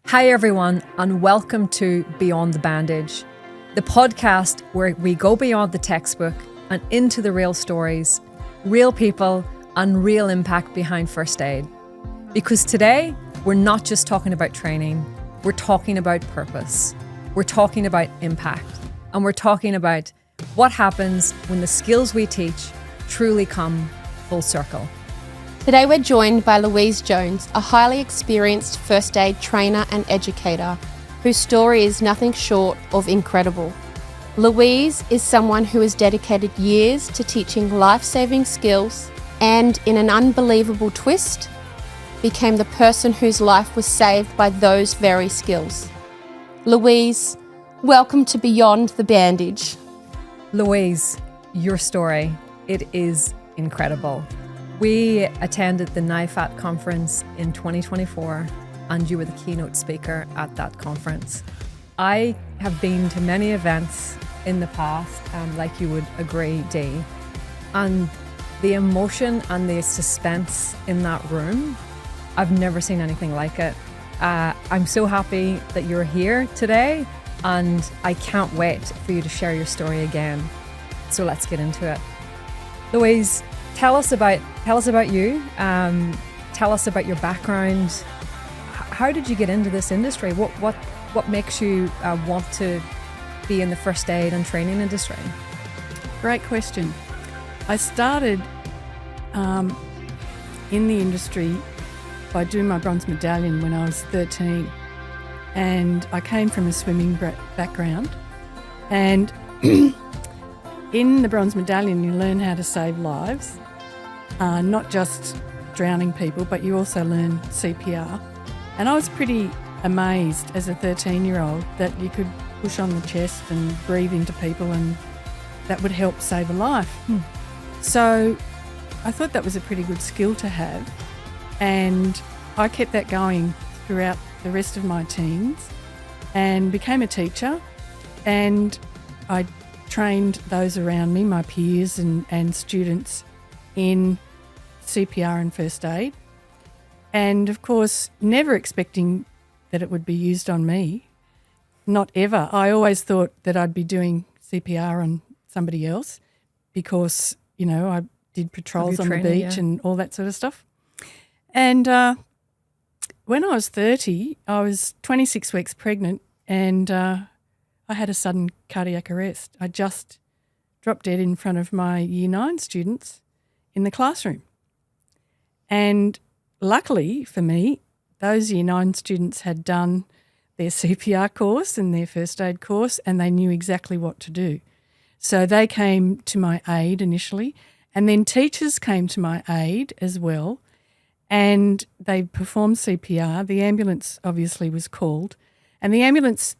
Hi everyone, and welcome to Beyond the Bandage, the podcast where we go beyond the textbook and into the real stories, real people, and real impact behind first aid. Because today, we're not just talking about training, we're talking about purpose, we're talking about impact, and we're talking about what happens when the skills we teach truly come full circle. Today we're joined by Louise Jones, a highly experienced first aid trainer and educator whose story is nothing short of incredible. Louise is someone who has dedicated years to teaching life-saving skills and, in an unbelievable twist, became the person whose life was saved by those very skills. Louise, welcome to Beyond the Bandage. Louise, your story, it is incredible. We attended the NIFAT conference in 2024 and you were the keynote speaker at that conference. I have been to many events in the past, like you would agree, Dee, and the emotion and the suspense in that room, I've never seen anything like it. I'm so happy that you're here today and I can't wait for you to share your story again. So let's get into it. Louise, Tell us about you. Tell us about your background. How did you get into this industry? What makes you want to be in the first aid and training industry? Great question. I started in the industry by doing my bronze medallion when I was 13, and I came from a swimming background. And in the bronze medallion, you learn how to save lives. Not just drowning people, but you also learn CPR. And I was pretty amazed as a 13-year-old that you could push on the chest and breathe into people and that would help save a life. So I thought that was a pretty good skill to have. And I kept that going throughout the rest of my teens and became a teacher. And I trained those around me, my peers and students, in CPR and first aid, and of course never expecting that it would be used on me, not ever. I always thought that I'd be doing CPR on somebody else because, you know, I did patrols on the beach and all that sort of stuff. And when I was 30, I was 26 weeks pregnant and I had a sudden cardiac arrest. I just dropped dead in front of my Year 9 students in the classroom. And luckily for me, those Year 9 students had done their CPR course and their first aid course and they knew exactly what to do. So they came to my aid initially, and then teachers came to my aid as well, and they performed CPR. The ambulance obviously was called, and the ambulance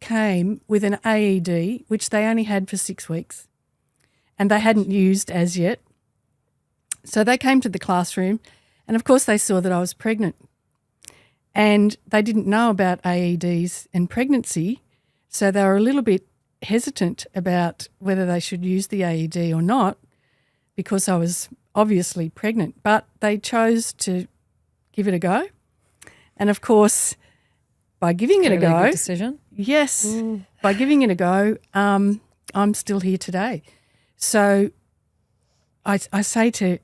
came with an AED, which they only had for 6 weeks and they hadn't used as yet. So they came to the classroom and, of course, they saw that I was pregnant and they didn't know about AEDs and pregnancy, so they were a little bit hesitant about whether they should use the AED or not because I was obviously pregnant, but they chose to give it a go. And, of course, by giving it a go, good decision. Yes, by giving it a go, I'm still here today. So I say to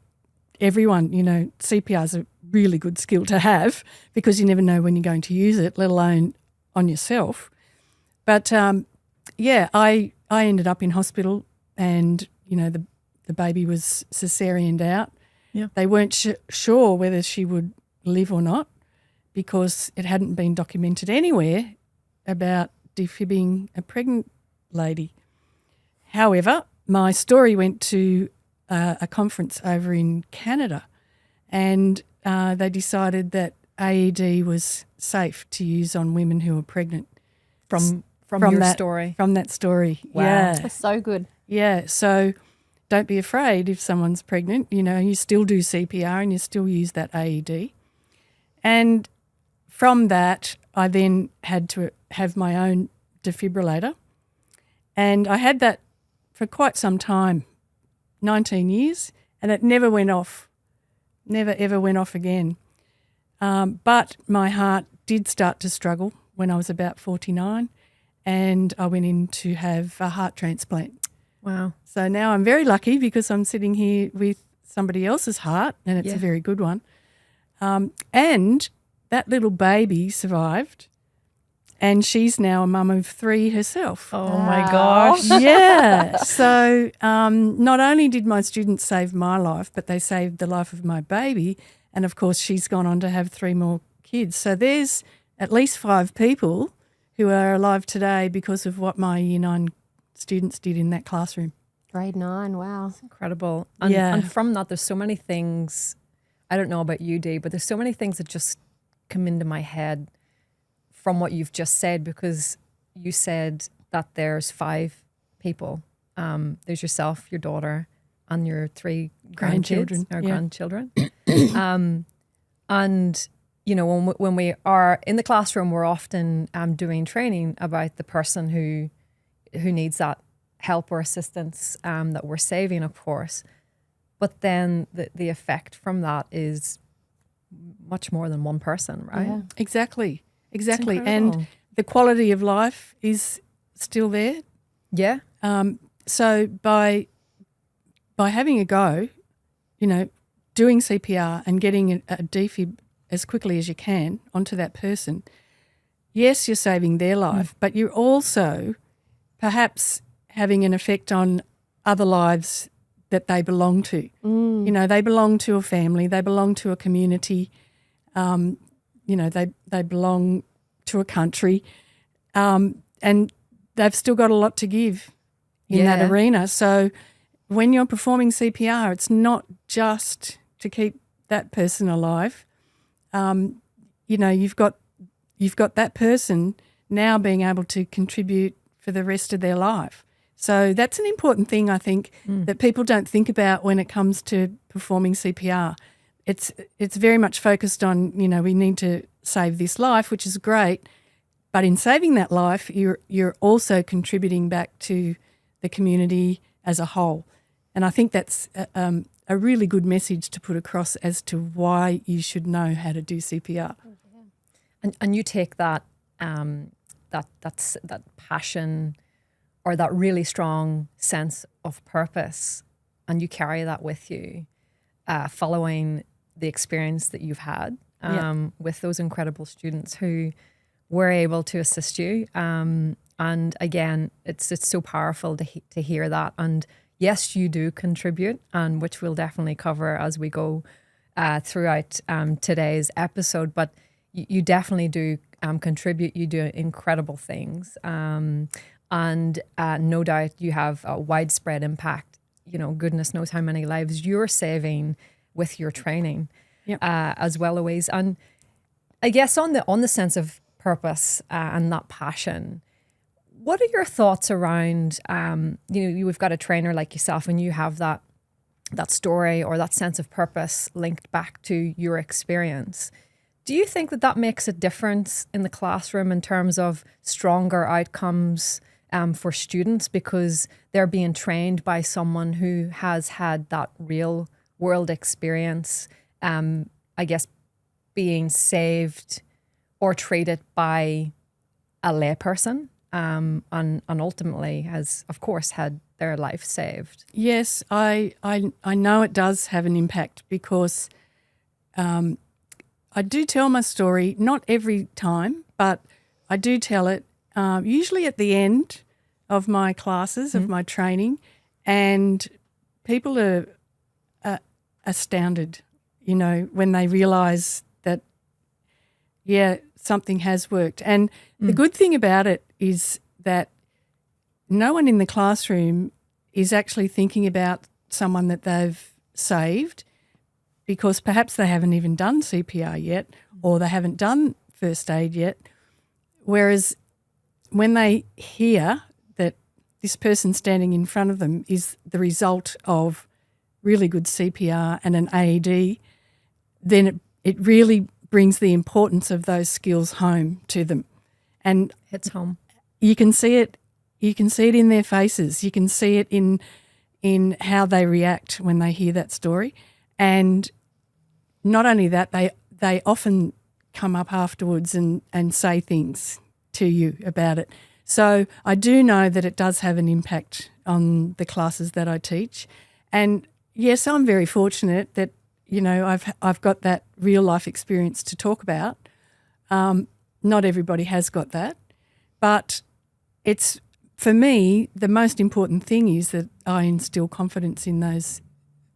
everyone, you know, CPR is a really good skill to have because you never know when you're going to use it, let alone on yourself. But, I ended up in hospital and, you know, the baby was cesareaned out. Yeah. They weren't sure whether she would live or not because it hadn't been documented anywhere about defibbing a pregnant lady. However, my story went to a conference over in Canada and they decided that AED was safe to use on women who are pregnant. From that story? From that story, wow. Yeah. That's so good. Yeah, so don't be afraid if someone's pregnant. You know, you still do CPR and you still use that AED. And from that, I then had to have my own defibrillator. And I had that for quite some time, 19 years, and it never went off, never ever went off again. But my heart did start to struggle when I was about 49, and I went in to have a heart transplant. Wow. So now I'm very lucky because I'm sitting here with somebody else's heart, and it's a very good one. And that little baby survived, and she's now a mum of 3 herself. Oh, my gosh. Yeah. So not only did my students save my life, but they saved the life of my baby. And, of course, she's gone on to have 3 more kids. So there's at least 5 people who are alive today because of what my Year 9 students did in that classroom. Grade 9, wow. Incredible. And from that, there's so many things. I don't know about you, Dee, but there's so many things that just come into my head from what you've just said, because you said that there's 5 people. There's yourself, your daughter, and your 3 grandchildren. And, you know, when we are in the classroom, we're often doing training about the person who needs that help or assistance that we're saving, of course. But then the effect from that is much more than one person, right? Yeah. Exactly. And the quality of life is still there. Yeah. So by having a go, you know, doing CPR and getting a defib as quickly as you can onto that person, yes, you're saving their life, but you're also perhaps having an effect on other lives that they belong to. You know, they belong to a family, they belong to a community, you know, they belong to a country, and they've still got a lot to give in that arena. So when you're performing CPR, it's not just to keep that person alive. You know, you've got that person now being able to contribute for the rest of their life. So that's an important thing, I think, that people don't think about when it comes to performing CPR. It's very much focused on, you know, we need to save this life, which is great, but in saving that life, you're also contributing back to the community as a whole. And I think that's a really good message to put across as to why you should know how to do CPR. And you take that that passion or that really strong sense of purpose, and you carry that with you, following the experience that you've had with those incredible students who were able to assist you. And again, it's so powerful to hear that. And yes, you do contribute, and which we'll definitely cover as we go throughout today's episode. But you definitely do contribute. You do incredible things. And no doubt you have a widespread impact. You know, goodness knows how many lives you're saving with your training as well, Louise. And I guess on the sense of purpose and that passion, what are your thoughts around, you know, we've got a trainer like yourself and you have that story or that sense of purpose linked back to your experience. Do you think that makes a difference in the classroom in terms of stronger outcomes for students because they're being trained by someone who has had that real world experience, I guess, being saved or treated by a layperson, and ultimately has, of course, had their life saved? Yes, I know it does have an impact because I do tell my story, not every time, but I do tell it usually at the end of my classes, of my training, and people are astounded, you know, when they realise that, something has worked. And the good thing about it is that no one in the classroom is actually thinking about someone that they've saved because perhaps they haven't even done CPR yet or they haven't done first aid yet. Whereas when they hear that this person standing in front of them is the result of really good CPR and an AED, then it really brings the importance of those skills home to them. And hits home. You can see it. You can see it in their faces. You can see it in how they react when they hear that story. And not only that, they often come up afterwards and say things to you about it. So I do know that it does have an impact on the classes that I teach. And yes, I'm very fortunate that, I've got that real life experience to talk about. Not everybody has got that. But it's, for me, the most important thing is that I instill confidence in those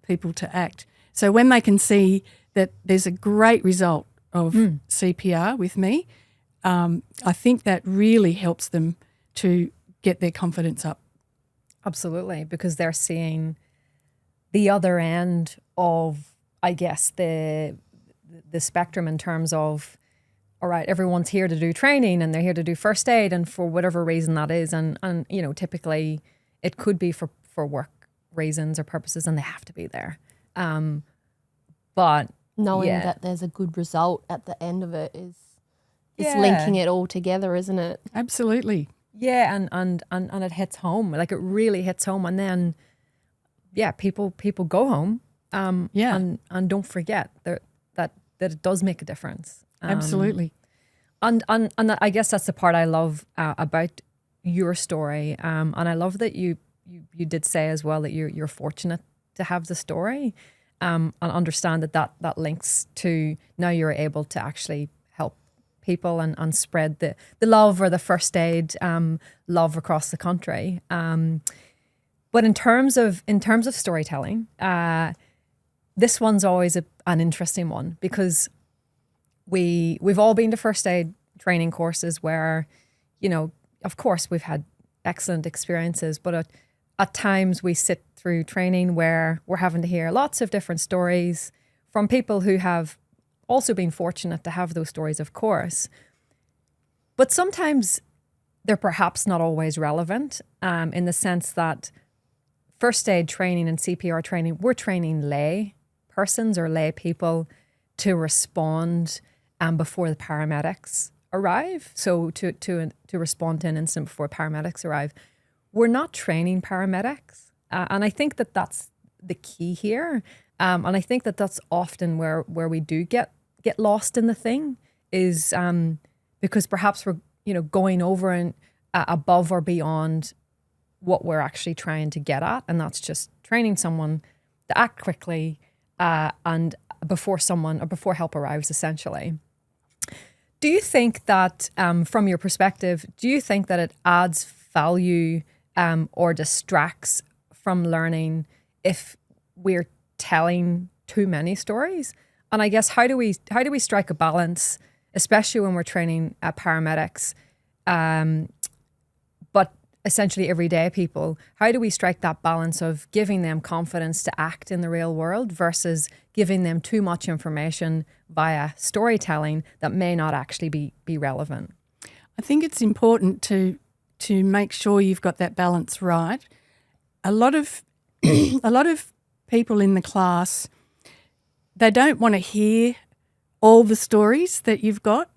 people to act. So when they can see that there's a great result of CPR with me, I think that really helps them to get their confidence up. Absolutely, because they're seeing the other end of, I guess, the spectrum in terms of, all right, everyone's here to do training and they're here to do first aid, and for whatever reason that is, and typically it could be for work reasons or purposes, and they have to be there. But knowing that there's a good result at the end of it is linking it all together, isn't it? Absolutely. Yeah, and it hits home. Like, it really hits home, and then people go home. And don't forget that it does make a difference. Absolutely. And I guess that's the part I love about your story. And I love that you did say as well that you're fortunate to have the story, and understand that links to now you're able to actually help people and spread the love or the first aid love across the country. But in terms of storytelling, this one's always an interesting one, because we've all been to first aid training courses where, of course we've had excellent experiences, but at times we sit through training where we're having to hear lots of different stories from people who have also been fortunate to have those stories, of course. But sometimes they're perhaps not always relevant, in the sense that first aid training and CPR training, we're training lay persons or lay people to respond before the paramedics arrive. So to respond to an incident before paramedics arrive. We're not training paramedics. And I think that that's the key here. And I think that that's often where we do get lost in the thing, is because perhaps we're going over and above or beyond what we're actually trying to get at, and that's just training someone to act quickly and before help arrives, essentially. Do you think that, from your perspective, do you think that it adds value or distracts from learning if we're telling too many stories? And I guess how do we strike a balance, especially when we're training paramedics, but essentially everyday people? How do we strike that balance of giving them confidence to act in the real world versus giving them too much information via storytelling that may not actually be relevant? I think it's important to make sure you've got that balance right. A lot of people in the class, they don't want to hear all the stories that you've got.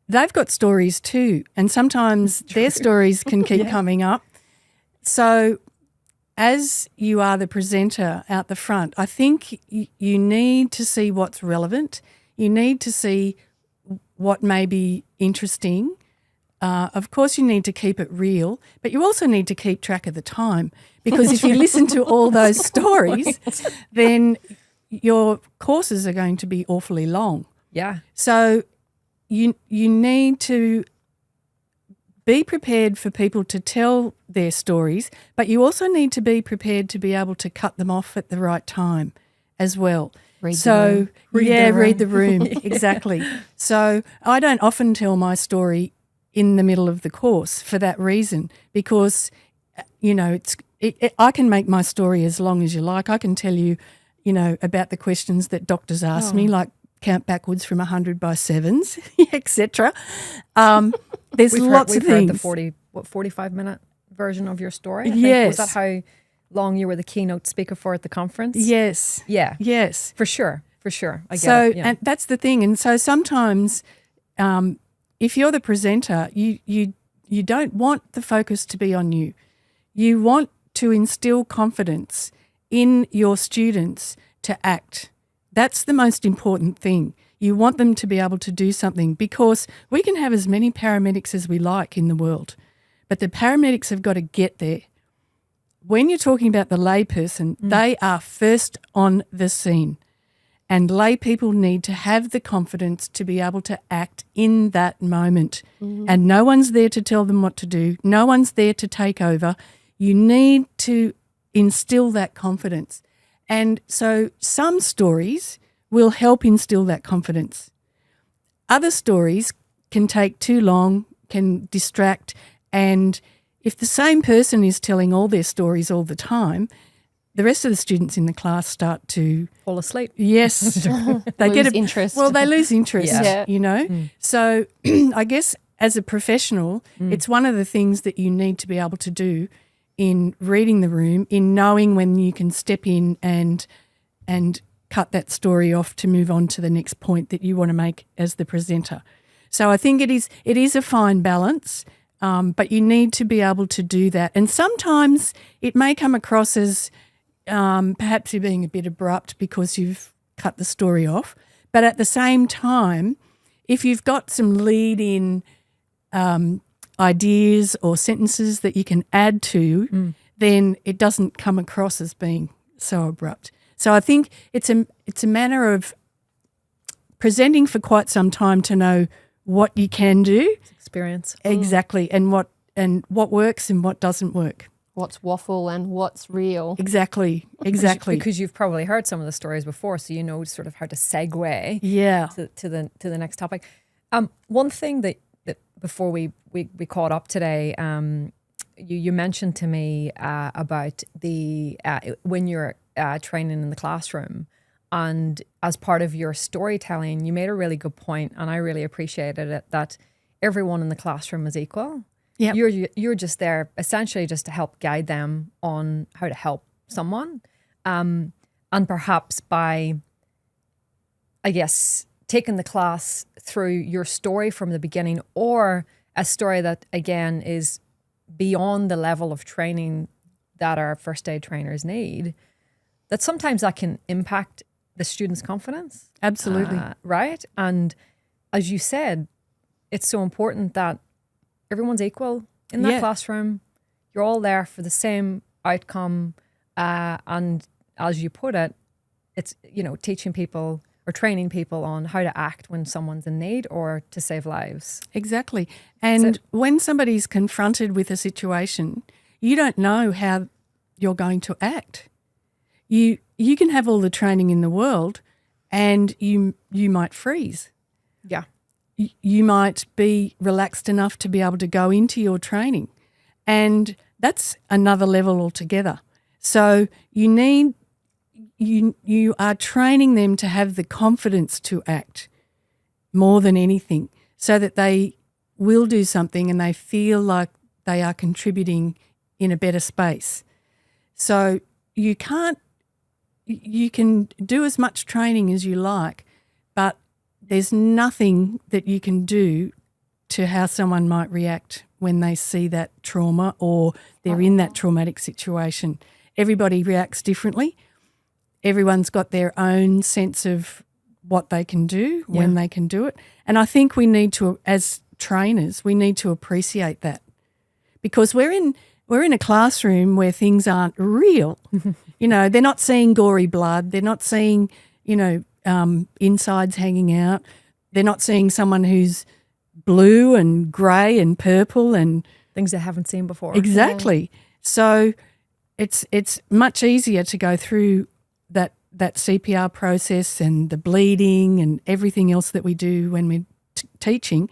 They've got stories too, and sometimes their stories can keep coming up. So as you are the presenter out the front, I think you need to see what's relevant. You need to see what may be interesting. Of course, you need to keep it real, but you also need to keep track of the time, because if you listen to all those stories, then your courses are going to be awfully long. Yeah. So you need to be prepared for people to tell their stories, but you also need to be prepared to be able to cut them off at the right time as well. Read the room. Exactly. So I don't often tell my story in the middle of the course for that reason, because, I can make my story as long as you like. I can tell you, about the questions that doctors ask me, like count backwards from 100 by sevens, etc. There's lots of things. Heard the 45-minute version of your story? Yes. Was that how long you were the keynote speaker for at the conference? Yes. Yeah. Yes. For sure. I get it. Yeah. And that's the thing. And so sometimes if you're the presenter, you don't want the focus to be on you. You want to instill confidence in your students to act. That's the most important thing. You want them to be able to do something, because we can have as many paramedics as we like in the world, but the paramedics have got to get there. When you're talking about the layperson, they are first on the scene, and lay people need to have the confidence to be able to act in that moment. And no one's there to tell them what to do. No one's there to take over. You need to instill that confidence. And so some stories will help instill that confidence. Other stories can take too long, can distract, and if the same person is telling all their stories all the time, the rest of the students in the class start to fall asleep. Yes. They Lose interest. Well, they lose interest, Yeah. you know. So I guess as a professional, it's one of the things that you need to be able to do in reading the room, in knowing when you can step in and cut that story off to move on to the next point that you want to make as the presenter. So I think it is a fine balance, but you need to be able to do that. And sometimes it may come across as perhaps you're being a bit abrupt because you've cut the story off. But at the same time, if you've got some lead-in ideas or sentences that you can add to, then it doesn't come across as being so abrupt. So I think it's a matter of presenting for quite some time to know what you can do. Experience. Exactly. And what works and what doesn't work. What's waffle and what's real. Exactly. Because you've probably heard some of the stories before, so you know sort of how to segue to the next topic. One thing that before we caught up today, you mentioned to me about the when you're training in the classroom, and as part of your storytelling, you made a really good point, and I really appreciated it, that everyone in the classroom is equal. Yep. You're just there essentially just to help guide them on how to help someone, and perhaps by, I guess, taking the class through your story from the beginning, or a story that again is beyond the level of training that our first aid trainers need, that sometimes that can impact the student's confidence. Absolutely. Right? And as you said, it's so important that everyone's equal in that classroom. You're all there for the same outcome. And as you put it, it's, teaching people or training people on how to act when someone's in need or to save lives. Exactly. And when somebody's confronted with a situation, you don't know how you're going to act. You can have all the training in the world and you might freeze. Yeah. You might be relaxed enough to be able to go into your training, and that's another level altogether. So you are training them to have the confidence to act more than anything, so that they will do something and they feel like they are contributing in a better space. So you can do as much training as you like, but there's nothing that you can do to how someone might react when they see that trauma or they're in that traumatic situation. Everybody reacts differently. Everyone's got their own sense of what they can do, when they can do it. And I think we need to, as trainers, we need to appreciate that, because we're in a classroom where things aren't real. They're not seeing gory blood. They're not seeing, insides hanging out. They're not seeing someone who's blue and grey and purple and things they haven't seen before. Exactly. Yeah. So it's much easier to go through that CPR process and the bleeding and everything else that we do when we're teaching.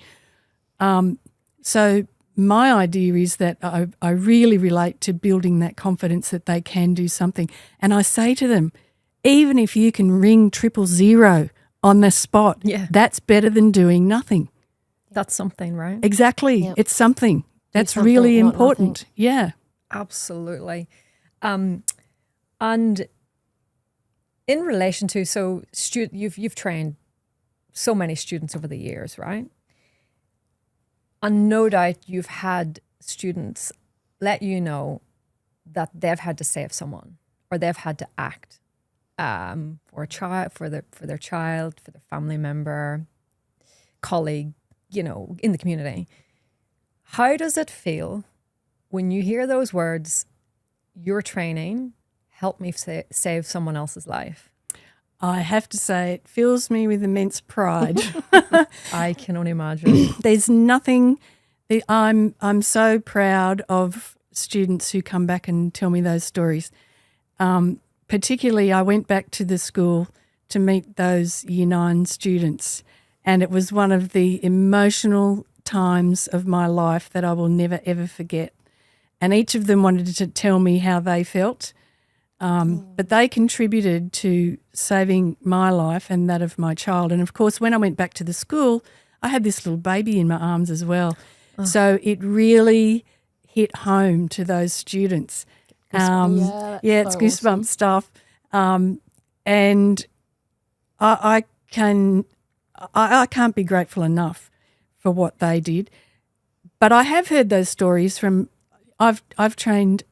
So my idea is that I really relate to building that confidence that they can do something. And I say to them, even if you can ring 000 on the spot, that's better than doing nothing. That's something, right? Exactly. Yep. It's something. That's something, really important. Nothing. Yeah. Absolutely. And in relation to, so you've trained so many students over the years, right? And no doubt you've had students let you know that they've had to save someone or they've had to act for a child, for their child, for their family member, colleague, in the community. How does it feel when you hear those words, your training helped me save someone else's life? I have to say it fills me with immense pride. I can only imagine. There's nothing. I'm so proud of students who come back and tell me those stories. Particularly, I went back to the school to meet those Year 9 students, and it was one of the emotional times of my life that I will never, ever forget. And each of them wanted to tell me how they felt, but they contributed to saving my life and that of my child. And, of course, when I went back to the school, I had this little baby in my arms as well. Oh. So it really hit home to those students. It's goosebump stuff. And I can't be grateful enough for what they did. But I have heard those stories from, I've trained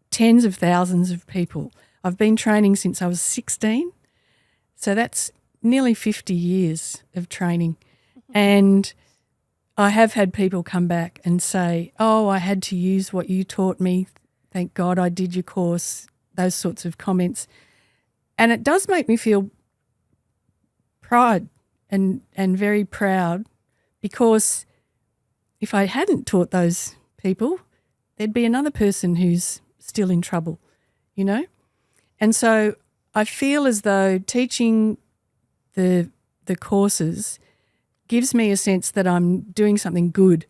tens of thousands of people. I've been training since I was 16. So that's nearly 50 years of training. And I have had people come back and say, oh, I had to use what you taught me. Thank God I did your course, those sorts of comments. And it does make me feel pride and very proud, because if I hadn't taught those people, there'd be another person who's still in trouble, And so I feel as though teaching the courses gives me a sense that I'm doing something good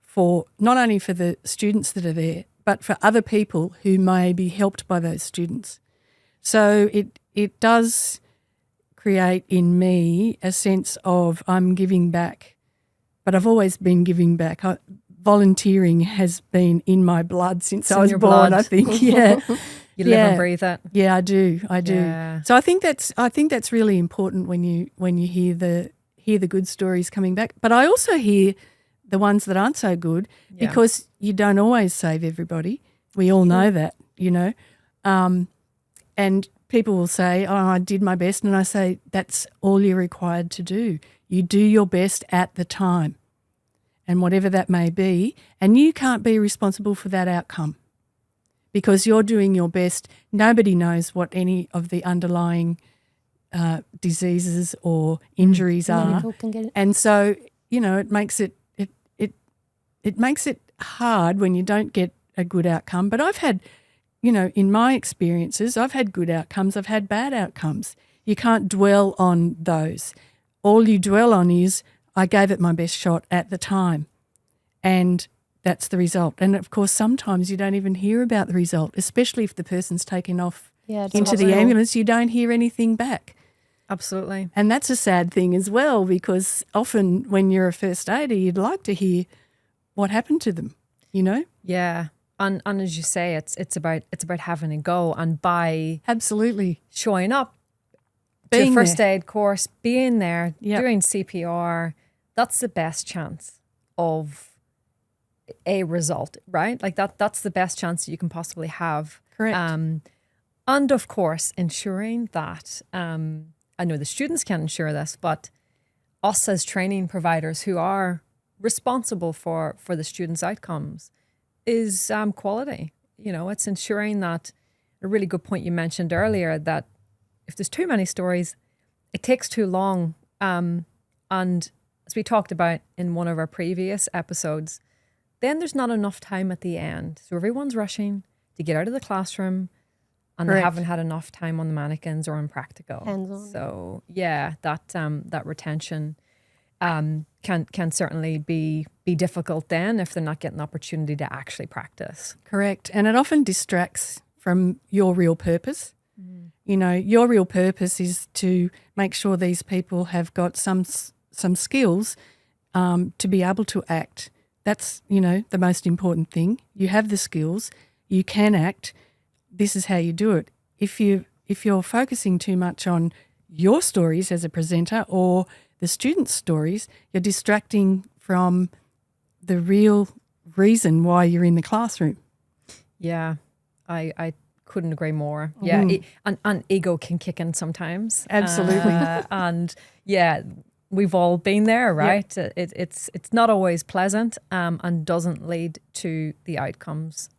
for not only for the students that are there, but for other people who may be helped by those students. So it does create in me a sense of I'm giving back, but I've always been giving back. Volunteering has been in my blood since I was born, I think. Yeah. You live and breathe it. Yeah, I do. Yeah. So I think that's really important when you hear the good stories coming back. But I also hear the ones that aren't so good, because you don't always save everybody. We all know that, and people will say, oh, I did my best. And I say, that's all you're required to do. You do your best at the time, and whatever that may be, and you can't be responsible for that outcome because you're doing your best. Nobody knows what any of the underlying diseases or injuries are. And so, it makes it hard when you don't get a good outcome. But I've had, in my experiences, I've had good outcomes, I've had bad outcomes. You can't dwell on those. All you dwell on is, I gave it my best shot at the time, and that's the result. And, of course, sometimes you don't even hear about the result, especially if the person's taken off into the ambulance. You don't hear anything back. Absolutely. And that's a sad thing as well, because often when you're a first aider, you'd like to hear what happened to them, Yeah. And as you say, it's about having a go, and by absolutely showing up being to a first there. aid course, being there, doing CPR, that's the best chance of a result, right? Like that's the best chance that you can possibly have. Correct. And of course, ensuring that, I know the students can ensure this, but us as training providers who are responsible for the students' outcomes is quality. It's ensuring that, a really good point you mentioned earlier, that if there's too many stories, it takes too long. And as we talked about in one of our previous episodes, then there's not enough time at the end. So everyone's rushing to get out of the classroom, and Correct. They haven't had enough time on the mannequins or in practical. Hands-on. So that retention can certainly be difficult then if they're not getting the opportunity to actually practice. Correct. And it often distracts from your real purpose. Your real purpose is to make sure these people have got some skills to be able to act. That's, the most important thing. You have the skills, you can act. This is how you do it. If you're focusing too much on your stories as a presenter or the students' stories, you're distracting from the real reason why you're in the classroom. Yeah, I Couldn't agree more. Yeah, and ego can kick in sometimes. Absolutely. And yeah, we've all been there, right? Yep. It's not always pleasant, and doesn't lead to the outcomes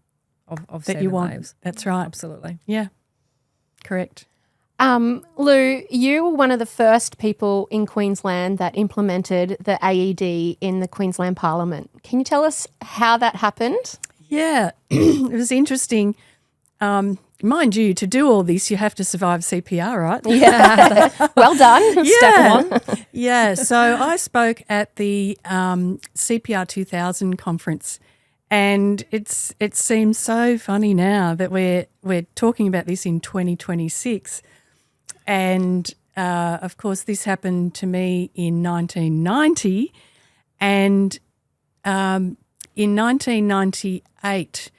of that saving you want. lives. That's right. Absolutely. Yeah, correct. Lou, you were one of the first people in Queensland that implemented the AED in the Queensland Parliament. Can you tell us how that happened? Yeah, it was interesting. Mind you, to do all this, you have to survive CPR, right? Yeah, well done. Step one. Yeah, so I spoke at the CPR 2000 conference, and it seems so funny now that we're talking about this in 2026. And, of course, this happened to me in 1990, and in 1998,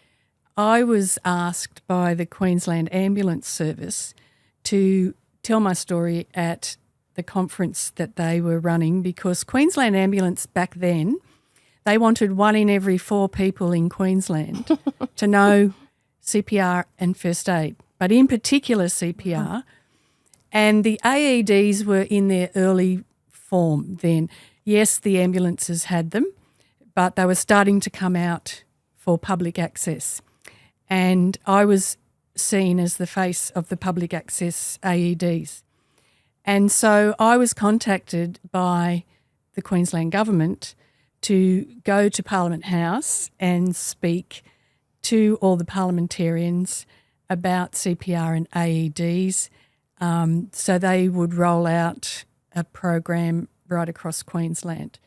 I was asked by the Queensland Ambulance Service to tell my story at the conference that they were running, because Queensland Ambulance back then, they wanted 1 in every 4 people in Queensland to know CPR and first aid, but in particular CPR. And the AEDs were in their early form then. Yes, the ambulances had them, but they were starting to come out for public access. And I was seen as the face of the public access AEDs. And so I was contacted by the Queensland Government to go to Parliament House and speak to all the parliamentarians about CPR and AEDs, so they would roll out a program right across Queensland.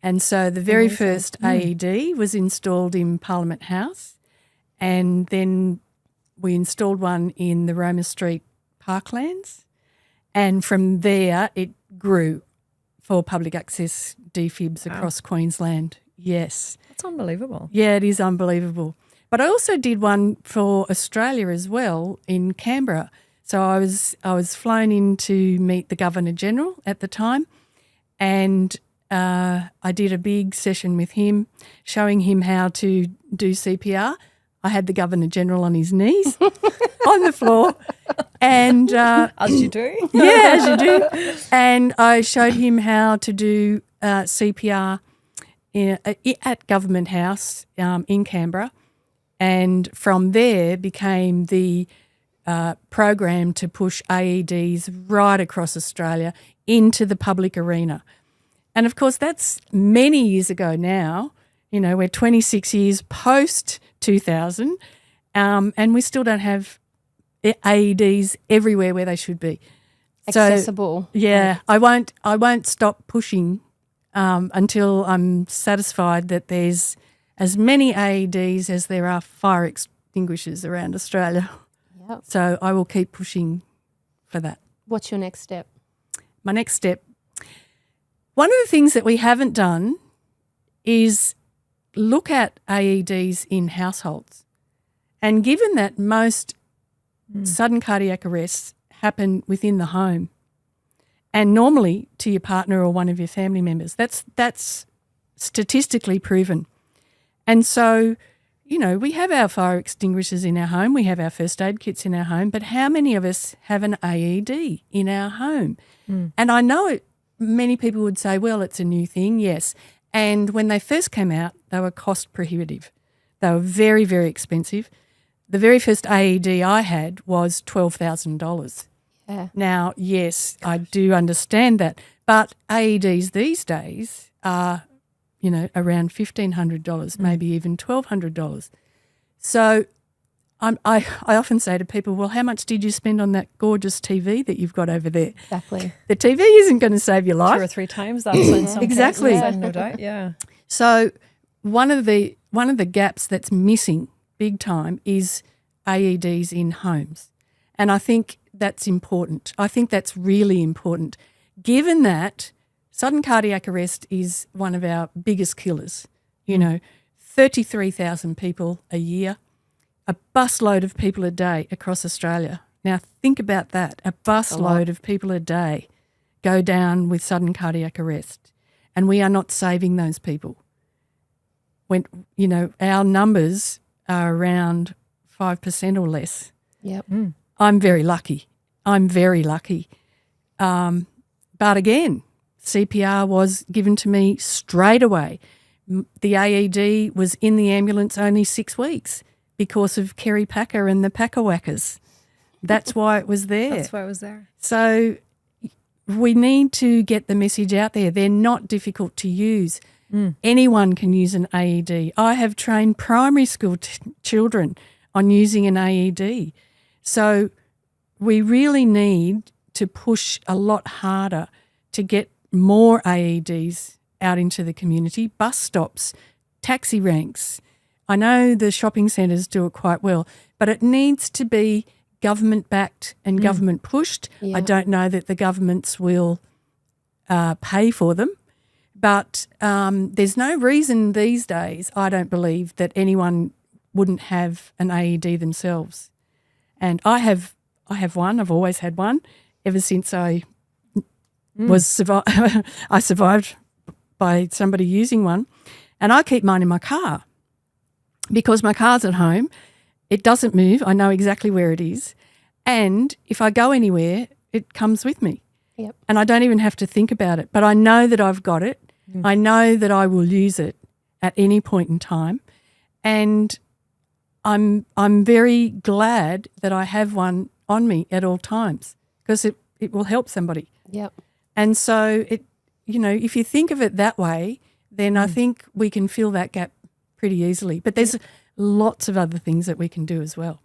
And so the very first AED was installed in Parliament House, and then we installed one in the Roma Street Parklands, and from there it grew for public access defibs across Queensland. Yes. That's unbelievable. Yeah, it is unbelievable. But I also did one for Australia as well in Canberra. So I was flown in to meet the Governor-General at the time, and I did a big session with him, showing him how to do CPR. I had the Governor-General on his knees on the floor. And as you do. Yeah, as you do. And I showed him how to do CPR at Government House in Canberra, and from there became the program to push AEDs right across Australia into the public arena. And, of course, that's many years ago now. You know, we're 26 years post-2000, and we still don't have AEDs everywhere where they should be. Accessible. So, yeah, I won't stop pushing until I'm satisfied that there's as many AEDs as there are fire extinguishers around Australia. Yep. So I will keep pushing for that. What's your next step? My next step, one of the things that we haven't done is look at AEDs in households. And given that most sudden cardiac arrests happen within the home, and normally to your partner or one of your family members, that's statistically proven. And so, you know, we have our fire extinguishers in our home, we have our first aid kits in our home, but how many of us have an AED in our home? And I know many people would say, well, it's a new thing, yes. And when they first came out, they were cost prohibitive. They were very, very expensive. The very first AED I had was $12,000. Yeah. Now, yes, I do understand that, but AEDs these days are, you know, around $1,500, maybe even $1,200. So I often say to people, well, how much did you spend on that gorgeous TV that you've got over there? Exactly. The TV isn't going to save your life. 2 or 3 times that. In some Exactly. cases, no doubt. Yeah. So one of the gaps that's missing big time is AEDs in homes. And I think that's important. I think that's really important, given that sudden cardiac arrest is one of our biggest killers. You know, 33,000 people a year, a busload of people a day across Australia. Now think about that, a busload of people a day go down with sudden cardiac arrest, and we are not saving those people. When, you know, our numbers are around 5% or less. Yep. I'm very lucky. But again, CPR was given to me straight away. The AED was in the ambulance only 6 weeks because of Kerry Packer and the Packer Whackers. That's why it was there. That's why it was there. So we need to get the message out there. They're not difficult to use. Anyone can use an AED. I have trained primary school children on using an AED. So we really need to push a lot harder to get more AEDs out into the community, bus stops, taxi ranks. I know the shopping centres do it quite well, but it needs to be government-backed and government-pushed. Yeah. I don't know that the governments will pay for them, but there's no reason these days, I don't believe, that anyone wouldn't have an AED themselves. And I have one. I've always had one ever since I I survived by somebody using one, and I keep mine in my car because my car's at home. It doesn't move. I know exactly where it is, and if I go anywhere, it comes with me. Yep. And I don't even have to think about it. But I know that I've got it. I know that I will use it at any point in time, and I'm very glad that I have one on me at all times because it will help somebody. Yep. And so if you think of it that way, then I think we can fill that gap pretty easily. But there's lots of other things that we can do as well.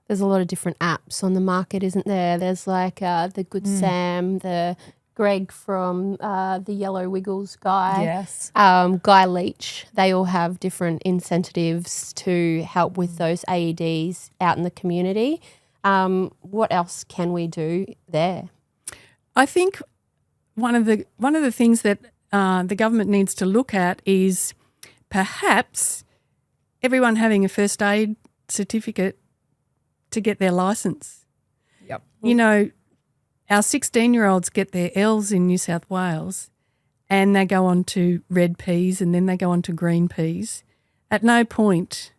There's a lot of different apps on the market, isn't there? There's like the Good Sam, the Greg from the Yellow Wiggles guy, Yes. Guy Leach. They all have different incentives to help with those AEDs out in the community. What else can we do there? I think one of the things that the government needs to look at is perhaps everyone having a first aid certificate to get their licence. Yep. Our 16-year-olds get their Ls in New South Wales and they go on to red Ps and then they go on to green Ps. At no point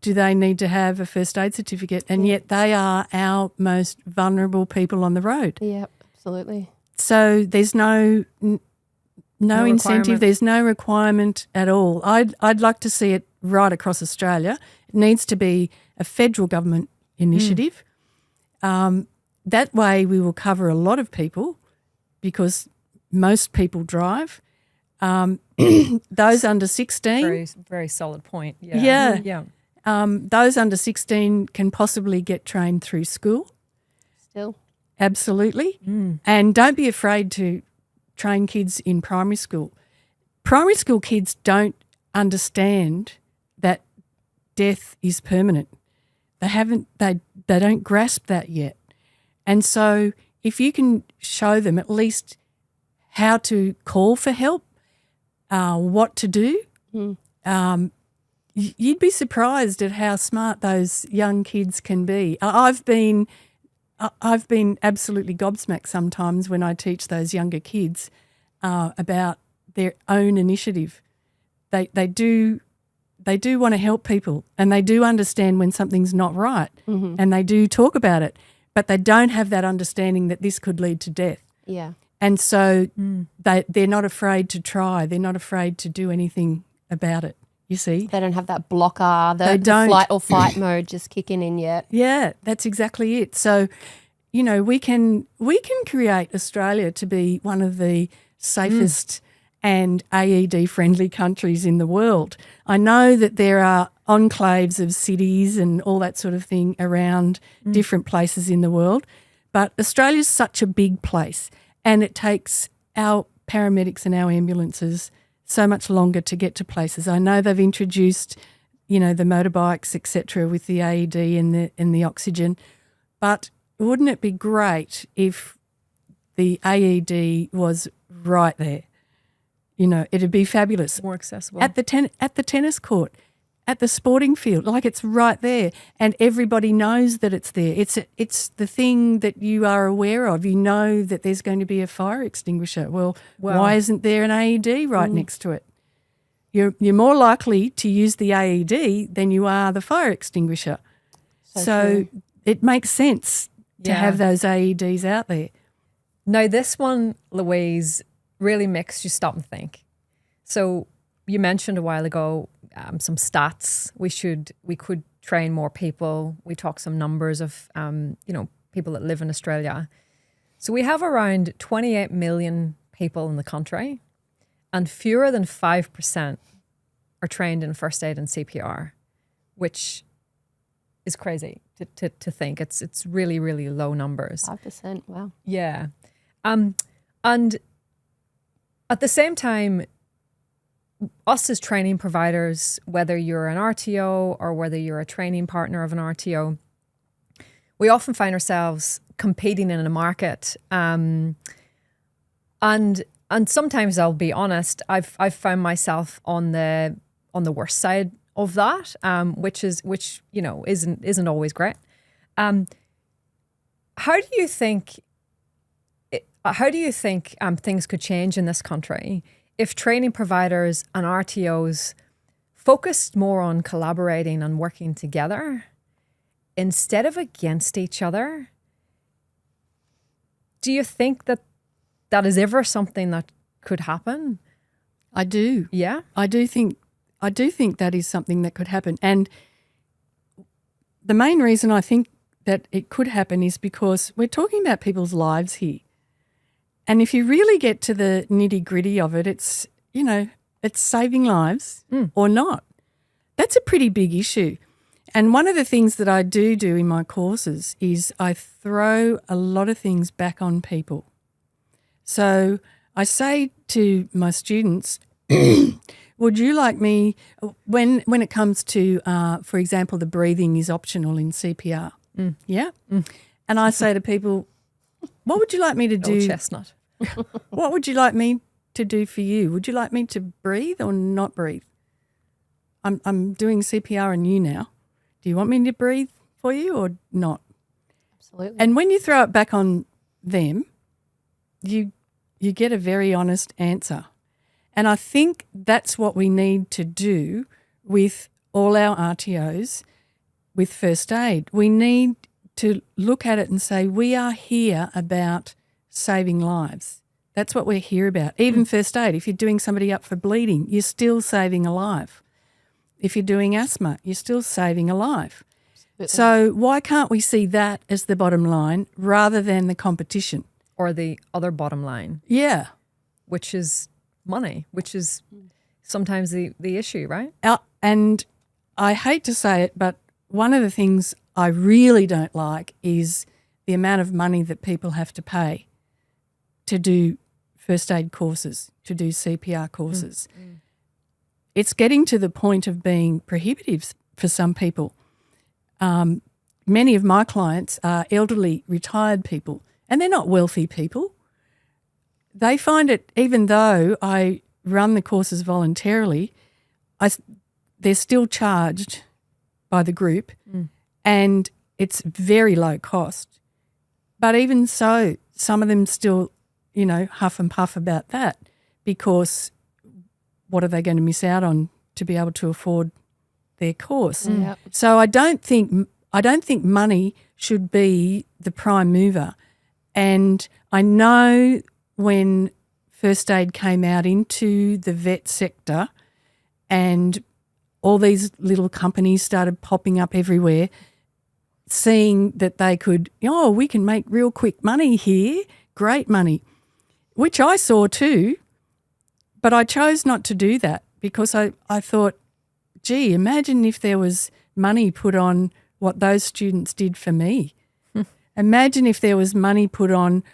do they need to have a first aid certificate, and yet they are our most vulnerable people on the road. Yep, absolutely. So there's no incentive, requirement. there's no requirement at all. I'd like to see it right across Australia. It needs to be a federal government initiative. That way we will cover a lot of people because most people drive. Those under 16. Very, very solid point. Yeah. Yeah. Those under 16 can possibly get trained through school. Still. Absolutely. And don't be afraid to train kids in primary school. Primary school kids don't understand that death is permanent. They don't grasp that yet. And so if you can show them at least how to call for help, what to do, you'd be surprised at how smart those young kids can be. I've been absolutely gobsmacked sometimes when I teach those younger kids about their own initiative. They do want to help people, and they do understand when something's not right, and they do talk about it, but they don't have that understanding that this could lead to death. Yeah. And so they're not afraid to try. They're not afraid to do anything about it, you see. They don't have that blocker, They the don't. flight or fight mode just kicking in yet. Yeah, that's exactly it. So, we can create Australia to be one of the safest and AED-friendly countries in the world. I know that there are enclaves of cities and all that sort of thing around different places in the world, but Australia's such a big place, and it takes our paramedics and our ambulances so much longer to get to places. I know they've introduced, the motorbikes, etc., with the AED and the oxygen, but wouldn't it be great if the AED was right there? It'd be fabulous. More accessible. At the tennis court, at the sporting field, like it's right there, and everybody knows that it's there. It's the thing that you are aware of. You know that there's going to be a fire extinguisher. Well, why isn't there an AED right next to it? You're more likely to use the AED than you are the fire extinguisher. So it makes sense to have those AEDs out there. Now, this one, Louise, really makes you stop and think. So you mentioned a while ago some stats. We could train more people. We talked some numbers of, people that live in Australia. So we have around 28 million people in the country, and fewer than 5% are trained in first aid and CPR, which is crazy to think. It's really, really low numbers. 5%, wow. Yeah. And at the same time, us as training providers, whether you're an RTO or whether you're a training partner of an RTO, we often find ourselves competing in a market. And sometimes, I'll be honest, I've found myself on the worst side of that, which isn't always great. How do you think things could change in this country if training providers and RTOs focused more on collaborating and working together instead of against each other? Do you think that is ever something that could happen? I do. Yeah? I do think that is something that could happen. And the main reason I think that it could happen is because we're talking about people's lives here. And if you really get to the nitty-gritty of it, it's saving lives or not. That's a pretty big issue. And one of the things that I do in my courses is I throw a lot of things back on people. So I say to my students, would you like me, when it comes to, for example, the breathing is optional in CPR, yeah? And I say to people, what would you like me to do? Old chestnut. What would you like me to do for you? Would you like me to breathe or not breathe? I'm doing CPR on you now. Do you want me to breathe for you or not? Absolutely. And when you throw it back on them, you get a very honest answer. And I think that's what we need to do with all our RTOs with first aid. We need to look at it and say, we are here about saving lives. That's what we're here about. Even first aid, if you're doing somebody up for bleeding, you're still saving a life. If you're doing asthma, you're still saving a life. So why can't we see that as the bottom line rather than the competition? Or the other bottom line. Yeah. Which is money, which is sometimes the issue, right? And I hate to say it, but one of the things I really don't like is the amount of money that people have to pay to do first aid courses, to do CPR courses. It's getting to the point of being prohibitive for some people. Many of my clients are elderly, retired people, and they're not wealthy people. They find it, even though I run the courses voluntarily, they're still charged by the group and it's very low cost. But even so, some of them still, huff and puff about that because what are they going to miss out on to be able to afford their course? Yep. So I don't think money should be the prime mover. And I know when first aid came out into the vet sector and all these little companies started popping up everywhere, seeing that they could, we can make real quick money here, great money, which I saw too, but I chose not to do that because I thought, gee, imagine if there was money put on what those students did for me. Imagine if there was money put on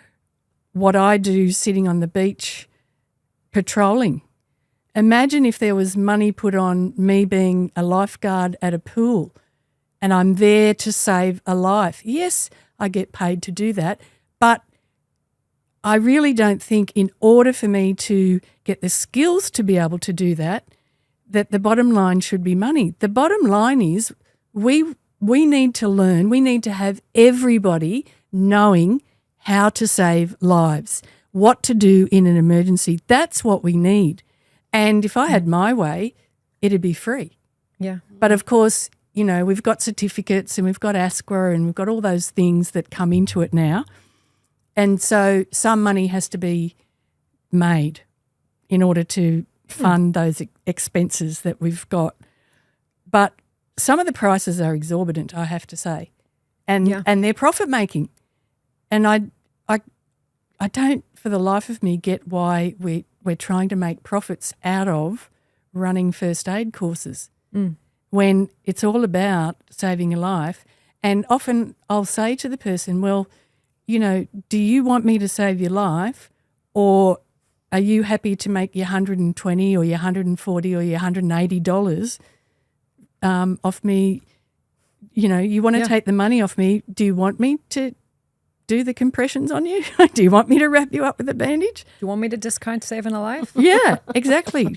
what I do sitting on the beach patrolling. Imagine if there was money put on me being a lifeguard at a pool and I'm there to save a life. Yes, I get paid to do that, but I really don't think in order for me to get the skills to be able to do that the bottom line should be money. The bottom line is we need to learn, we need to have everybody knowing how to save lives, what to do in an emergency. That's what we need. And if I had my way, it'd be free. Yeah. But of course, you know, we've got certificates and we've got ASQA and we've got all those things that come into it now. And so some money has to be made in order to fund those expenses that we've got. But some of the prices are exorbitant, I have to say, and they're profit making. And I don't, for the life of me, get why we're trying to make profits out of running first aid courses when it's all about saving a life. And often I'll say to the person, well, you know, do you want me to save your life, or are you happy to make your $120 or your $140 or your $180 off me? You know, you want to take the money off me. Do you want me to do the compressions on you? Do you want me to wrap you up with a bandage? Do you want me to discount saving a life? Yeah, exactly.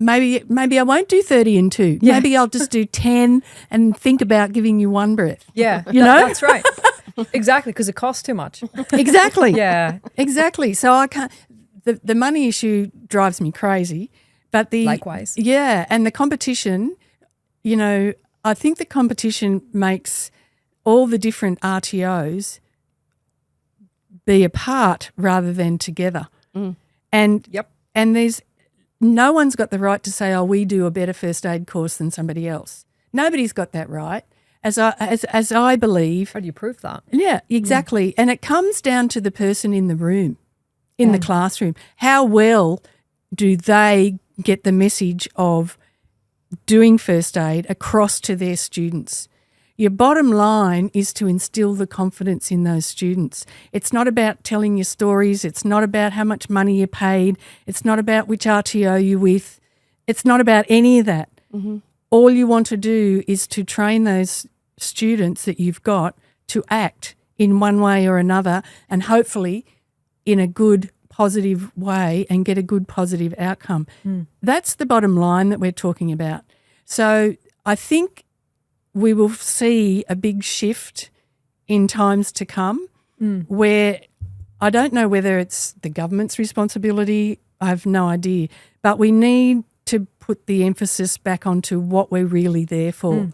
Maybe I won't do 30 and 2. Yeah. Maybe I'll just do 10 and think about giving you one breath. Yeah, you know? That's right. Exactly, because it costs too much. Exactly. Yeah. Exactly. So I can't. The money issue drives me crazy, but Likewise. Yeah, and the competition, you know, I think the competition makes all the different RTOs be apart rather than together. And there's no one's got the right to say, oh, we do a better first aid course than somebody else. Nobody's got that right. As I believe. How do you prove that? Yeah, exactly. And it comes down to the person in the room, in the classroom. How well do they get the message of doing first aid across to their students? Your bottom line is to instill the confidence in those students. It's not about telling your stories. It's not about how much money you paid. It's not about which RTO you're with. It's not about any of that. All you want to do is to train those students that you've got to act in one way or another, and hopefully in a good, positive way, and get a good, positive outcome. That's the bottom line that we're talking about. So I think we will see a big shift in times to come where I don't know whether it's the government's responsibility, I have no idea, but we need to put the emphasis back onto what we're really there for.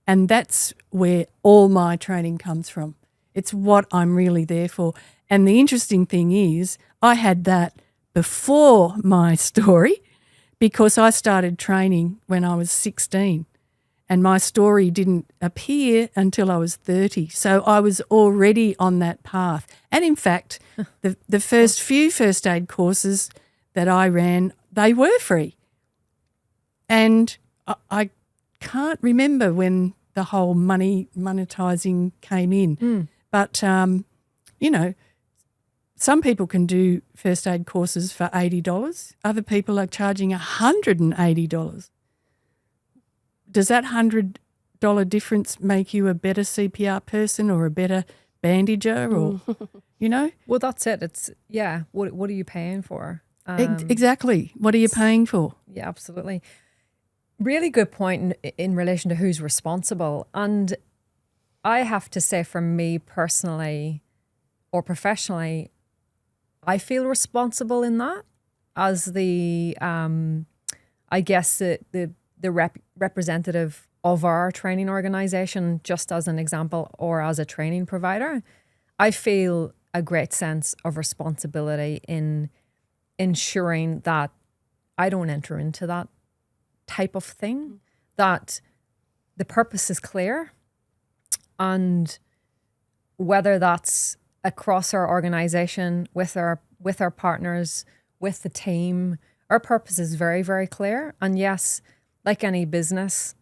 And that's where all my training comes from. It's what I'm really there for. And the interesting thing is I had that before my story, because I started training when I was 16 and my story didn't appear until I was 30. So I was already on that path. And in fact, the first few first aid courses that I ran, they were free. And I can't remember when the whole monetizing came in. But, you know, some people can do first aid courses for $80. Other people are charging $180. Does that $100 difference make you a better CPR person or a better bandager, or, you know? Well, that's it. It's, what are you paying for? Exactly. What are you paying for? Yeah, absolutely. Really good point in relation to who's responsible. And I have to say, for me personally or professionally, I feel responsible in that as the, I guess, the representative of our training organization, just as an example, or as a training provider. I feel a great sense of responsibility in ensuring that I don't enter into that type of thing, that the purpose is clear, and whether that's across our organization, with our partners, with the team, our purpose is very, very clear. And yes, like any business,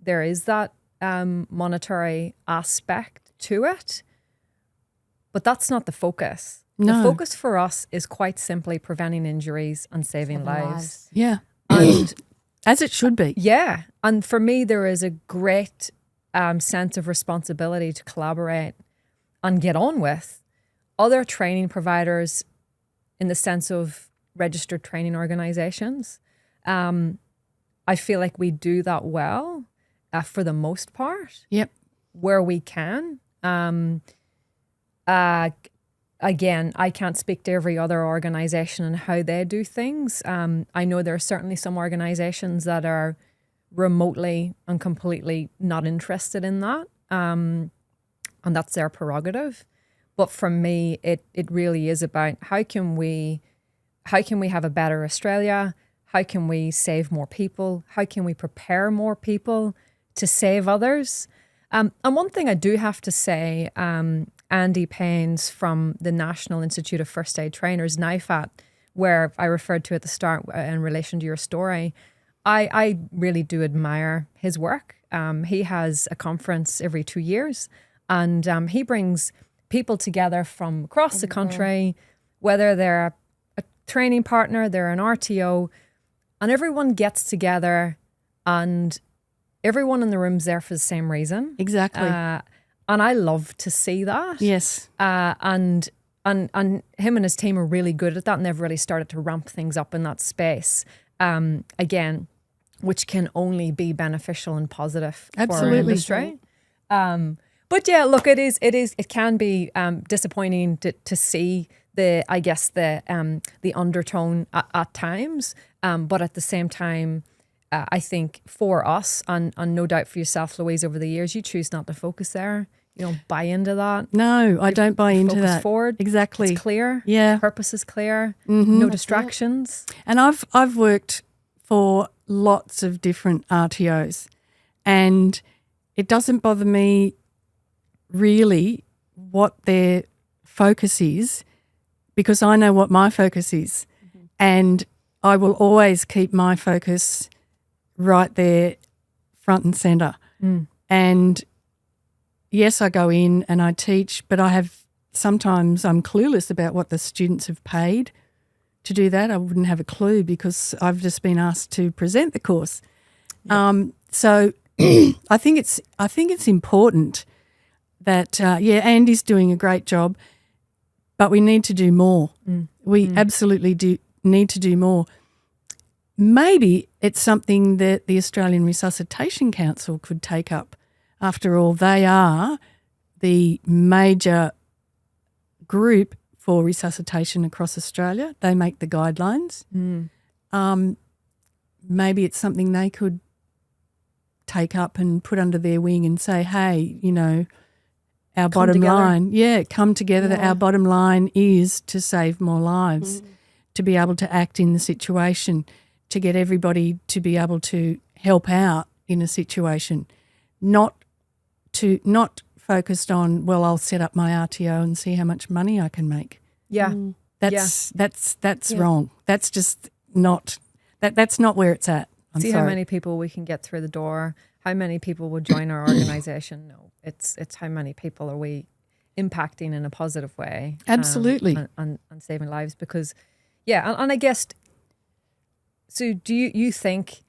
there is that monetary aspect to it, but that's not the focus. No. The focus for us is quite simply preventing injuries and saving lives. Yeah. And as it should be. yeah. And for me, there is a great sense of responsibility to collaborate and get on with other training providers in the sense of registered training organizations. I feel like we do that well for the most part. Yep. Where we can. Again, I can't speak to every other organization and how they do things. I know there are certainly some organizations that are remotely and completely not interested in that. And that's their prerogative. But for me, it really is about how can we have a better Australia? How can we save more people? How can we prepare more people to save others? And one thing I do have to say, Andy Paynes from the National Institute of First Aid Trainers, NIFAT, where I referred to at the start in relation to your story, I really do admire his work. He has a conference every 2 years, and he brings people together from across the country, whether they're a training partner, they're an RTO, and everyone gets together and everyone in the room's there for the same reason. Exactly. And I love to see that. Yes. And him and his team are really good at that, and they've really started to ramp things up in that space. Again, which can only be beneficial and positive for our industry. But yeah, look, it can be disappointing to see the undertone at times. But at the same time, I think for us, and no doubt for yourself, Louise, over the years, you choose not to focus there. You don't buy into that. No, I don't buy into Focus that. forward. Exactly. It's clear. Yeah. Purpose is clear. No distractions. And I've worked for lots of different RTOs, and it doesn't bother me really what their focus is, because I know what my focus is, and I will always keep my focus right there front and centre. And yes, I go in and I teach, but sometimes I'm clueless about what the students have paid to do that. I wouldn't have a clue because I've just been asked to present the course. Yep. So I think it's important that Andy's doing a great job, but we need to do more. We absolutely do need to do more. Maybe it's something that the Australian Resuscitation Council could take up. After all, they are the major group for resuscitation across Australia. They make the guidelines. Maybe it's something they could take up and put under their wing and say, hey, our bottom line, come together. That our bottom line is to save more lives, to be able to act in the situation, to get everybody to be able to help out in a situation, not focused on, well, I'll set up my RTO and see how much money I can make. Yeah. That's wrong. That's just not that's not where it's at. See how many people we can get through the door, how many people will join our organisation. No, it's how many people are we impacting in a positive way. Absolutely. And saving lives, because, and I guess, so do you think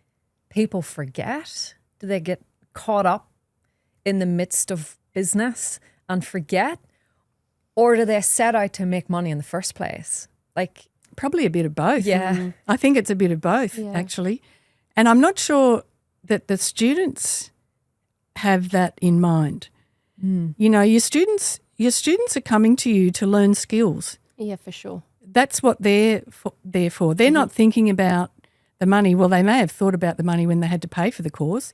people forget? Do they get caught up in the midst of business and forget? Or do they set out to make money in the first place? Like, probably a bit of both. Yeah. I think it's a bit of both, actually. And I'm not sure that the students have that in mind. Your students are coming to you to learn skills. Yeah, for sure. That's what they're there for. They're not thinking about the money. Well, they may have thought about the money when they had to pay for the course,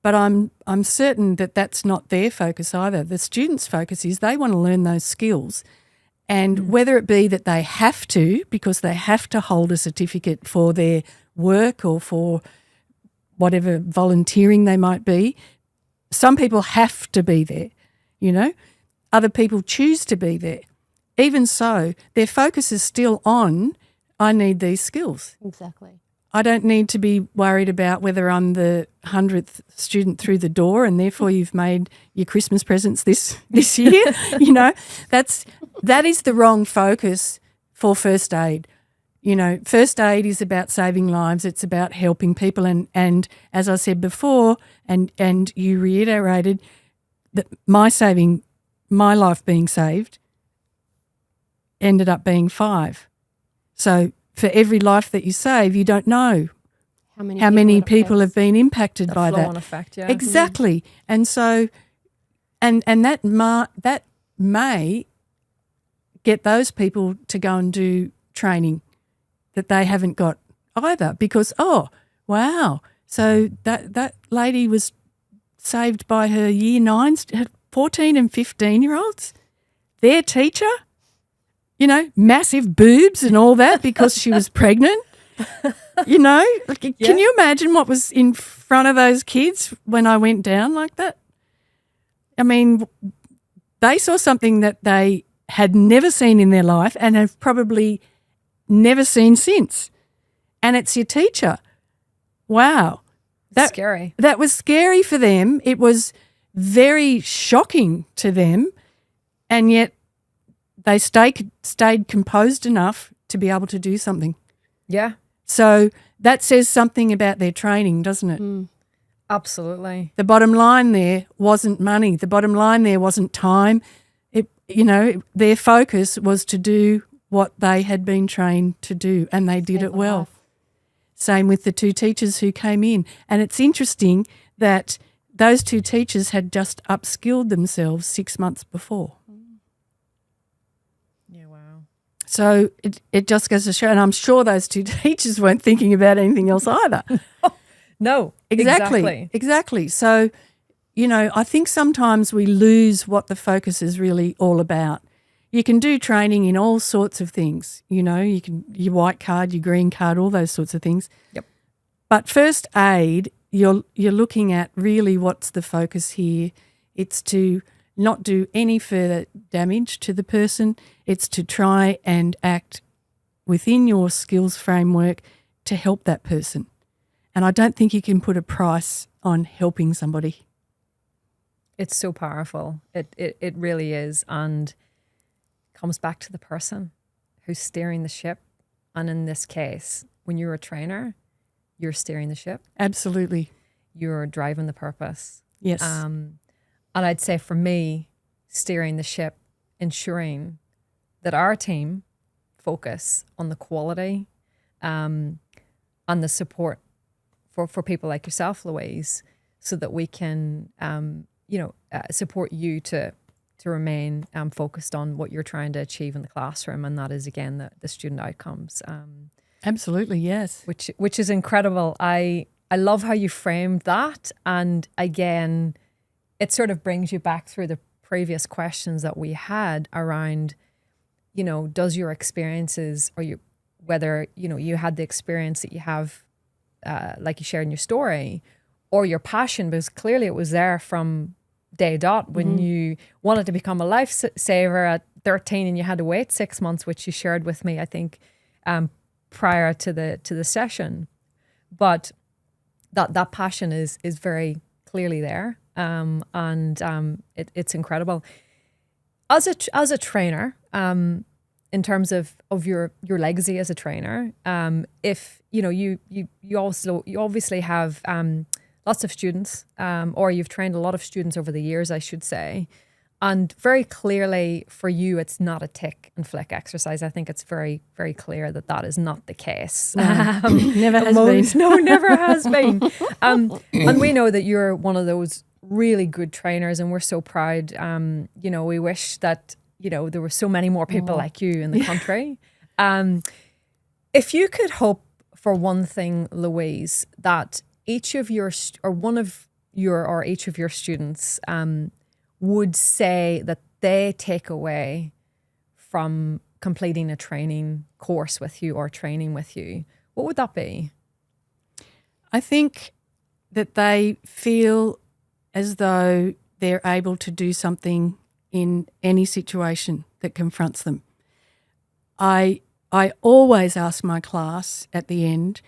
but I'm certain that that's not their focus either. The students' focus is they want to learn those skills, and whether it be that they have to, because they have to hold a certificate for their work or for whatever volunteering they might be. Some people have to be there, Other people choose to be there. Even so, their focus is still on, I need these skills. Exactly. I don't need to be worried about whether I'm the 100th student through the door and therefore you've made your Christmas presents this year. That is the wrong focus for first aid. First aid is about saving lives. It's about helping people. And as I said before, and you reiterated, that my life being saved ended up being 5. So for every life that you save, you don't know how many people have been impacted by that. Flow-on effect, yeah. Exactly. And so, and that may get those people to go and do training that they haven't got either, because, oh, wow, So that lady was saved by her year 9s, 14 and 15-year-olds, their teacher, massive boobs and all that because she was pregnant. Can you imagine what was in front of those kids when I went down like that? I mean, they saw something that they had never seen in their life and have probably never seen since. And it's your teacher. Wow. That's scary. That was scary for them. It was very shocking to them, and yet they stayed composed enough to be able to do something. Yeah. So that says something about their training, doesn't it? Mm. Absolutely. The bottom line there wasn't money. The bottom line there wasn't time. Their focus was to do what they had been trained to do, and they did it well. Same with the 2 teachers who came in. And it's interesting that those 2 teachers had just upskilled themselves 6 months before. Yeah, wow. So it just goes to show, and I'm sure those 2 teachers weren't thinking about anything else either. No, exactly. So, I think sometimes we lose what the focus is really all about. You can do training in all sorts of things, you can your white card, your green card, all those sorts of things. Yep. But first aid, you're looking at really what's the focus here. It's to not do any further damage to the person. It's to try and act within your skills framework to help that person. And I don't think you can put a price on helping somebody. It's so powerful. It really is. And comes back to the person who's steering the ship. And in this case, when you're a trainer, you're steering the ship. Absolutely. You're driving the purpose. Yes. And I'd say for me, steering the ship, ensuring that our team focus on the quality and the support for people like yourself, Louise, so that we can, support you to remain focused on what you're trying to achieve in the classroom, and that is again the student outcomes. Absolutely, yes. Which is incredible. I love how you framed that, and again, it sort of brings you back through the previous questions that we had around, does your experiences whether you had the experience that you have, like you shared in your story, or your passion, because clearly it was there from day dot when you wanted to become a lifesaver at 13 and you had to wait 6 months, which you shared with me, I think, prior to the session. But that passion is very clearly there, and it's incredible. As a trainer, in terms of your legacy as a trainer, if you obviously have lots of students, or you've trained a lot of students over the years, I should say. And very clearly for you, it's not a tick and flick exercise. I think it's very, very clear that is not the case. Never has been. No, never has been. And we know that you're one of those really good trainers, and we're so proud. We wish that, there were so many more people like you in the country. If you could hope for one thing, Louise, that each of your each of your students would say that they take away from completing a training course with you or training with you, what would that be? I think that they feel as though they're able to do something in any situation that confronts them. I always ask my class at the end,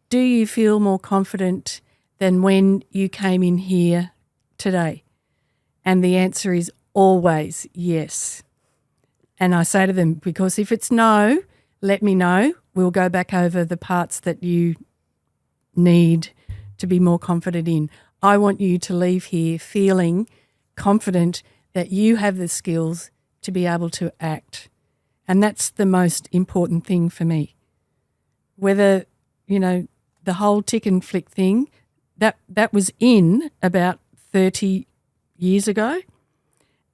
do you feel more confident than when you came in here today? And the answer is always yes. And I say to them, because if it's no, let me know. We'll go back over the parts that you need to be more confident in. I want you to leave here feeling confident that you have the skills to be able to act. And that's the most important thing for me. Whether, the whole tick and flick thing, that was in about 30 years ago,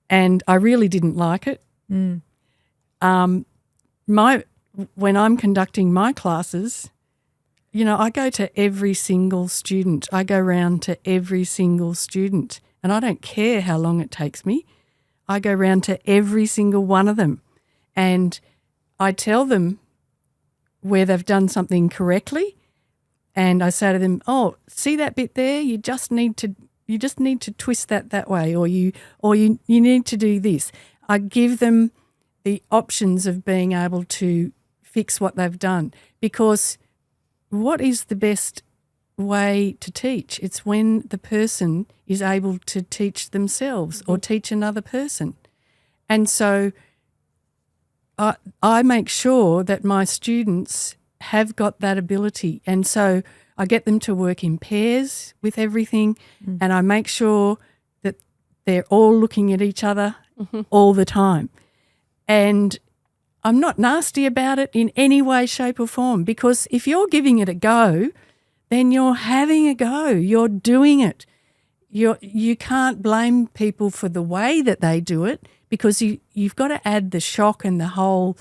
and I really didn't like it. When I'm conducting my classes, I go to every single student. I go round to every single student, and I don't care how long it takes me. I go round to every single one of them, and I tell them where they've done something correctly, and I say to them, "Oh, see that bit there? You just need to twist that way, or you need to do this." I give them the options of being able to fix what they've done, because what is the best way to teach? It's when the person is able to teach themselves or teach another person. And so I make sure that my students have got that ability. And so I get them to work in pairs with everything, and I make sure that they're all looking at each other all the time. And I'm not nasty about it in any way, shape or form, because if you're giving it a go, then you're having a go. You're doing it. You can't blame people for the way that they do it, because you've got to add the shock and the whole,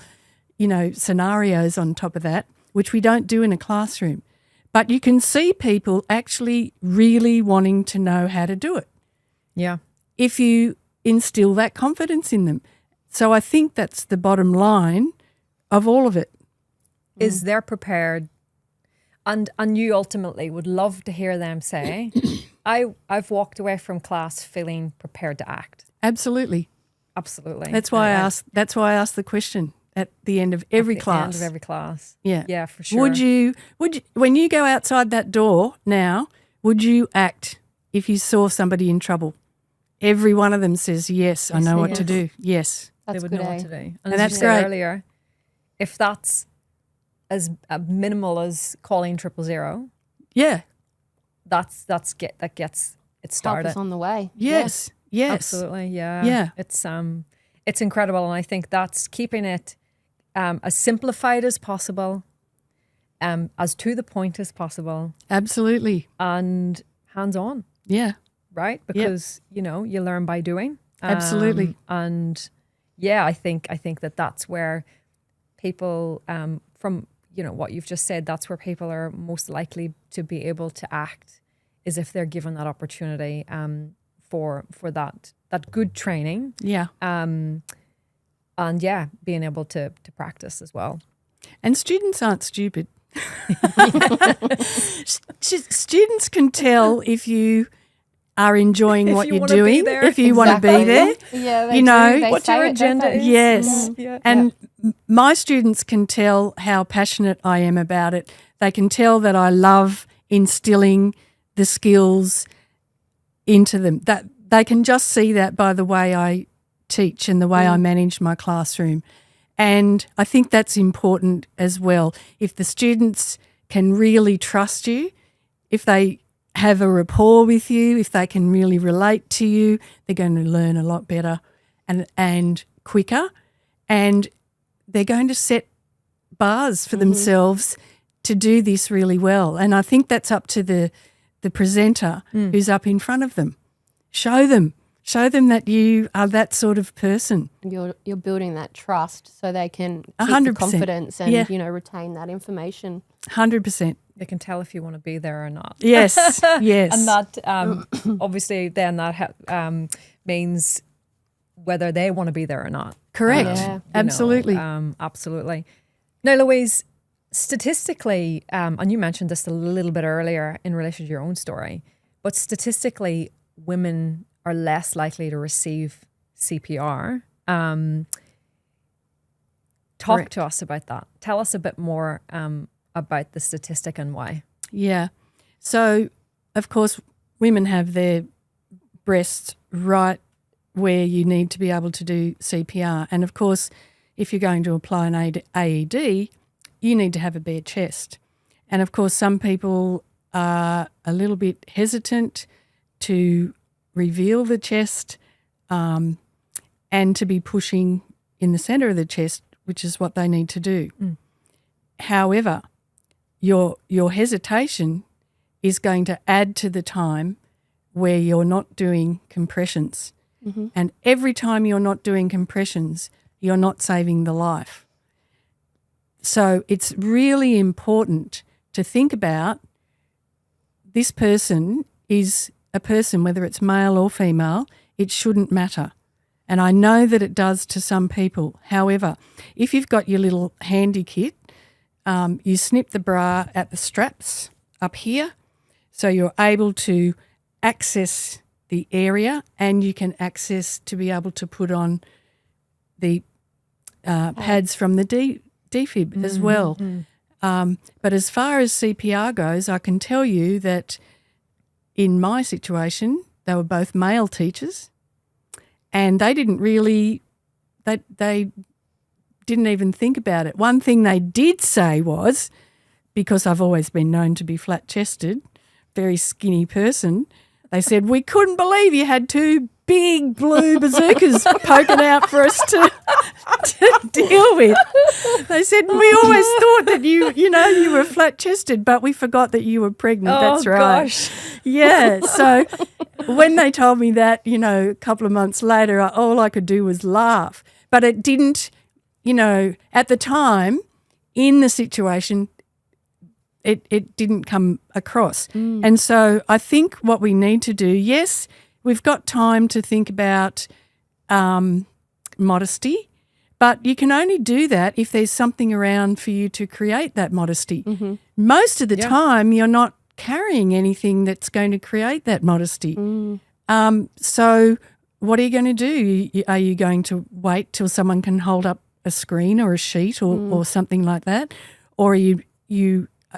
scenarios on top of that, which we don't do in a classroom. But you can see people actually really wanting to know how to do it. Yeah. If you instill that confidence in them. So I think that's the bottom line of all of it. Is they're prepared, and you ultimately would love to hear them say, I've walked away from class feeling prepared to act. Absolutely. Absolutely. That's why I asked the question at the end of every class. End of every class. Yeah. Yeah, for sure. Would you when you go outside that door now, would you act if you saw somebody in trouble? Every one of them says, yes, I know what to do. Yes. They would know what to do. And as that's you said great. earlier, if that's as minimal as calling 000, yeah, that gets it started. Help us on the way. Yes. Yeah. Yes. Absolutely. Yeah. Yeah. It's incredible, and I think that's keeping it as simplified as possible, as to the point as possible, Absolutely. and hands on. Yeah. Right? Because you learn by doing. Absolutely. And yeah, I think that's where people, from what you've just said, that's where people are most likely to be able to act, is if they're given that opportunity for that good training. Yeah. And being able to practice as well. And students aren't stupid. Students can tell if you are enjoying what you're doing, if you want to be there. Yeah, they you know, do. They what say your it, agenda don't they? is. Yes. Yeah. And my students can tell how passionate I am about it. They can tell that I love instilling the skills into them. That they can just see that by the way I teach and the way I manage my classroom. And I think that's important as well. If the students can really trust you, if they have a rapport with you, if they can really relate to you, they're going to learn a lot better and quicker, and they're going to set bars for themselves to do this really well. And I think that's up to the presenter who's up in front of them. Show them that you are that sort of person. You're building that trust so they can keep 100%. the confidence and retain that information. 100%. They can tell if you want to be there or not. Yes, yes. And that obviously then that means whether they want to be there or not. Correct. Yeah. Absolutely. Absolutely. Now, Louise, statistically, and you mentioned this a little bit earlier in relation to your own story, but statistically, women are less likely to receive CPR. Talk to us about that. Tell us a bit more about the statistic and why. Yeah. So, of course, women have their breasts right where you need to be able to do CPR. And, of course, if you're going to apply an AED, you need to have a bare chest. And, of course, some people are a little bit hesitant to reveal the chest and to be pushing in the centre of the chest, which is what they need to do. However, your hesitation is going to add to the time where you're not doing compressions. And every time you're not doing compressions, you're not saving the life. So it's really important to think about this person is a person, whether it's male or female, it shouldn't matter. And I know that it does to some people. However, if you've got your little handy kit, you snip the bra at the straps up here, so you're able to access the area, and you can access to be able to put on the pads from the defib as well. But as far as CPR goes, I can tell you that in my situation, they were both male teachers, and they didn't really, they didn't even think about it. One thing they did say was, because I've always been known to be flat-chested, very skinny person, they said, we couldn't believe you had two big blue bazookas poking out for us to deal with. They said, we always thought that you were flat-chested, but we forgot that you were pregnant. That's right. Gosh. Yeah. So when they told me that, a couple of months later, all I could do was laugh. But it didn't, at the time, in the situation, it didn't come across. And so I think what we need to do, yes, we've got time to think about modesty, but you can only do that if there's something around for you to create that modesty. Most of the time, you're not carrying anything that's going to create that modesty. So what are you going to do? Are you going to wait till someone can hold up a screen or a sheet or something like that? Or are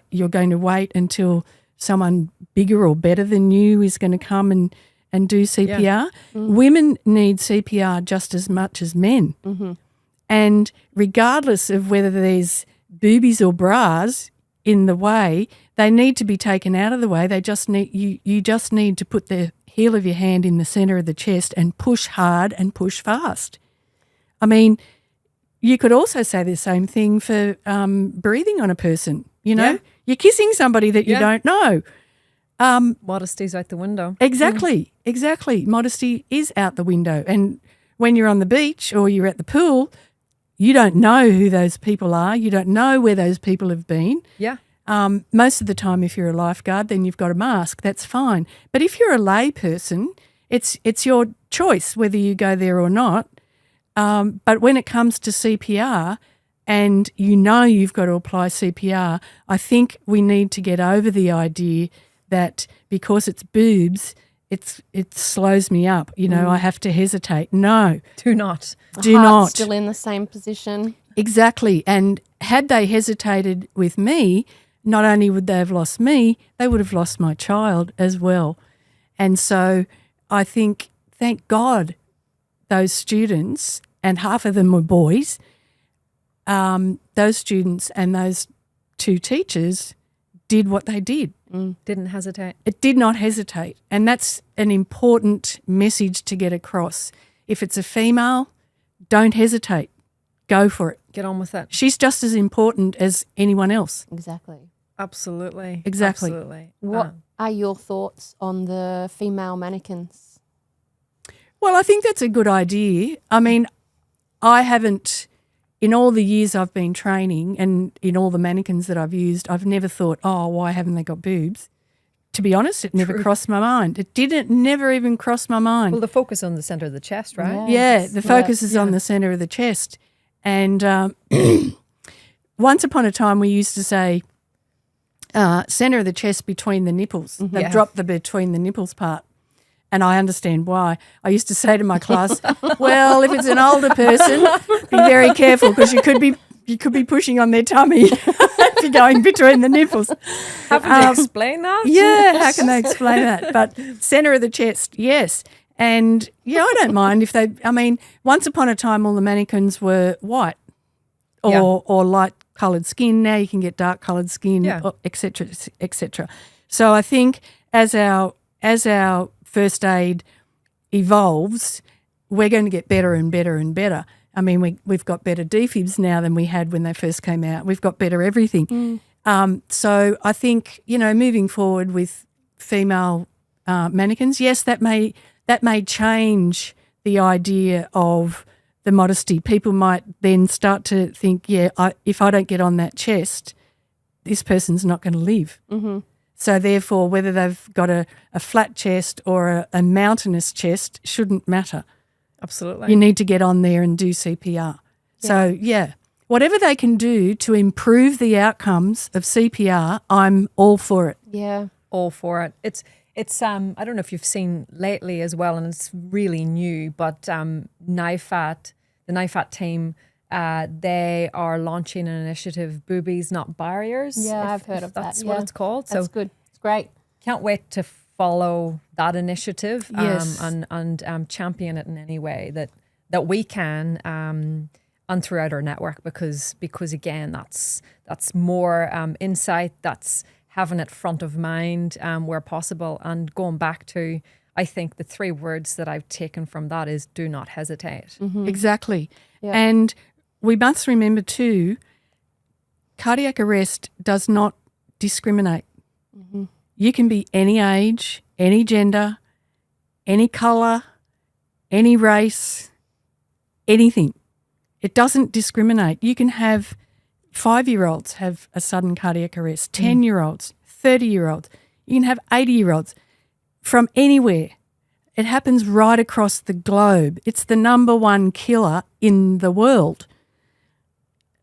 you're going to wait until someone bigger or better than you is going to come and do CPR? Yeah. Women need CPR just as much as men. And regardless of whether there's boobies or bras in the way, they need to be taken out of the way. They just need you just need to put the heel of your hand in the centre of the chest and push hard and push fast. I mean, you could also say the same thing for breathing on a person. You're kissing somebody that you don't know. Modesty's out the window. Exactly. Modesty is out the window. And when you're on the beach or you're at the pool, you don't know who those people are. You don't know where those people have been. Yeah. Most of the time, if you're a lifeguard, then you've got a mask. That's fine. But if you're a lay person, it's your choice whether you go there or not. But when it comes to CPR, and you've got to apply CPR, I think we need to get over the idea that because it's boobs, it slows me up. I have to hesitate. No. Do not. Do Heart's not. still in the same position. Exactly. And had they hesitated with me, not only would they have lost me, they would have lost my child as well. And so I think, thank God, those students, and half of them were boys, those students and those two teachers did what they did. Didn't hesitate. It did not hesitate. And that's an important message to get across. If it's a female, don't hesitate. Go for it. Get on with it. She's just as important as anyone else. Exactly. Absolutely. Exactly. Absolutely. What are your thoughts on the female mannequins? Well, I think that's a good idea. I mean, I haven't, in all the years I've been training and in all the mannequins that I've used, I've never thought, why haven't they got boobs? To be honest, it never crossed my mind. It never even crossed my mind. Well, the focus on the centre of the chest, right? Yeah, the focus is on the centre of the chest. And once upon a time we used to say centre of the chest between the nipples. They've dropped the between the nipples part. And I understand why. I used to say to my class, well, if it's an older person, be very careful because you could be pushing on their tummy if you're going between the nipples. How can they explain that? Yeah, how can they explain that? But centre of the chest, yes. And, I don't mind if once upon a time all the mannequins were white or light-coloured skin. Now you can get dark-coloured skin, et cetera, et cetera. So I think as our first aid evolves, we're going to get better and better and better. I mean, we've got better defibs now than we had when they first came out. We've got better everything. So I think, moving forward with female mannequins, yes, that may change the idea of the modesty. People might then start to think, if I don't get on that chest, this person's not going to live. Mm-hmm. So therefore, whether they've got a flat chest or a mountainous chest shouldn't matter. Absolutely. You need to get on there and do CPR. Yeah. So, whatever they can do to improve the outcomes of CPR, I'm all for it. Yeah. All for it. It's I don't know if you've seen lately as well, and it's really new, but NIFAT, the NIFAT team, they are launching an initiative, Boobies Not Barriers. Yeah, I've heard of that. That's what it's called. That's good. It's great. Can't wait to follow that initiative Yes. and champion it in any way that we can and throughout our network because again, that's more insight, that's having it front of mind where possible, and going back to, I think the 3 words that I've taken from that is do not hesitate. Mm-hmm. Exactly. Yeah. And we must remember too, cardiac arrest does not discriminate. Mm-hmm. You can be any age, any gender, any colour, any race, anything. It doesn't discriminate. You can have 5-year-olds have a sudden cardiac arrest, 10-year-olds, 30-year-olds. You can have 80-year-olds from anywhere. It happens right across the globe. It's the number 1 killer in the world.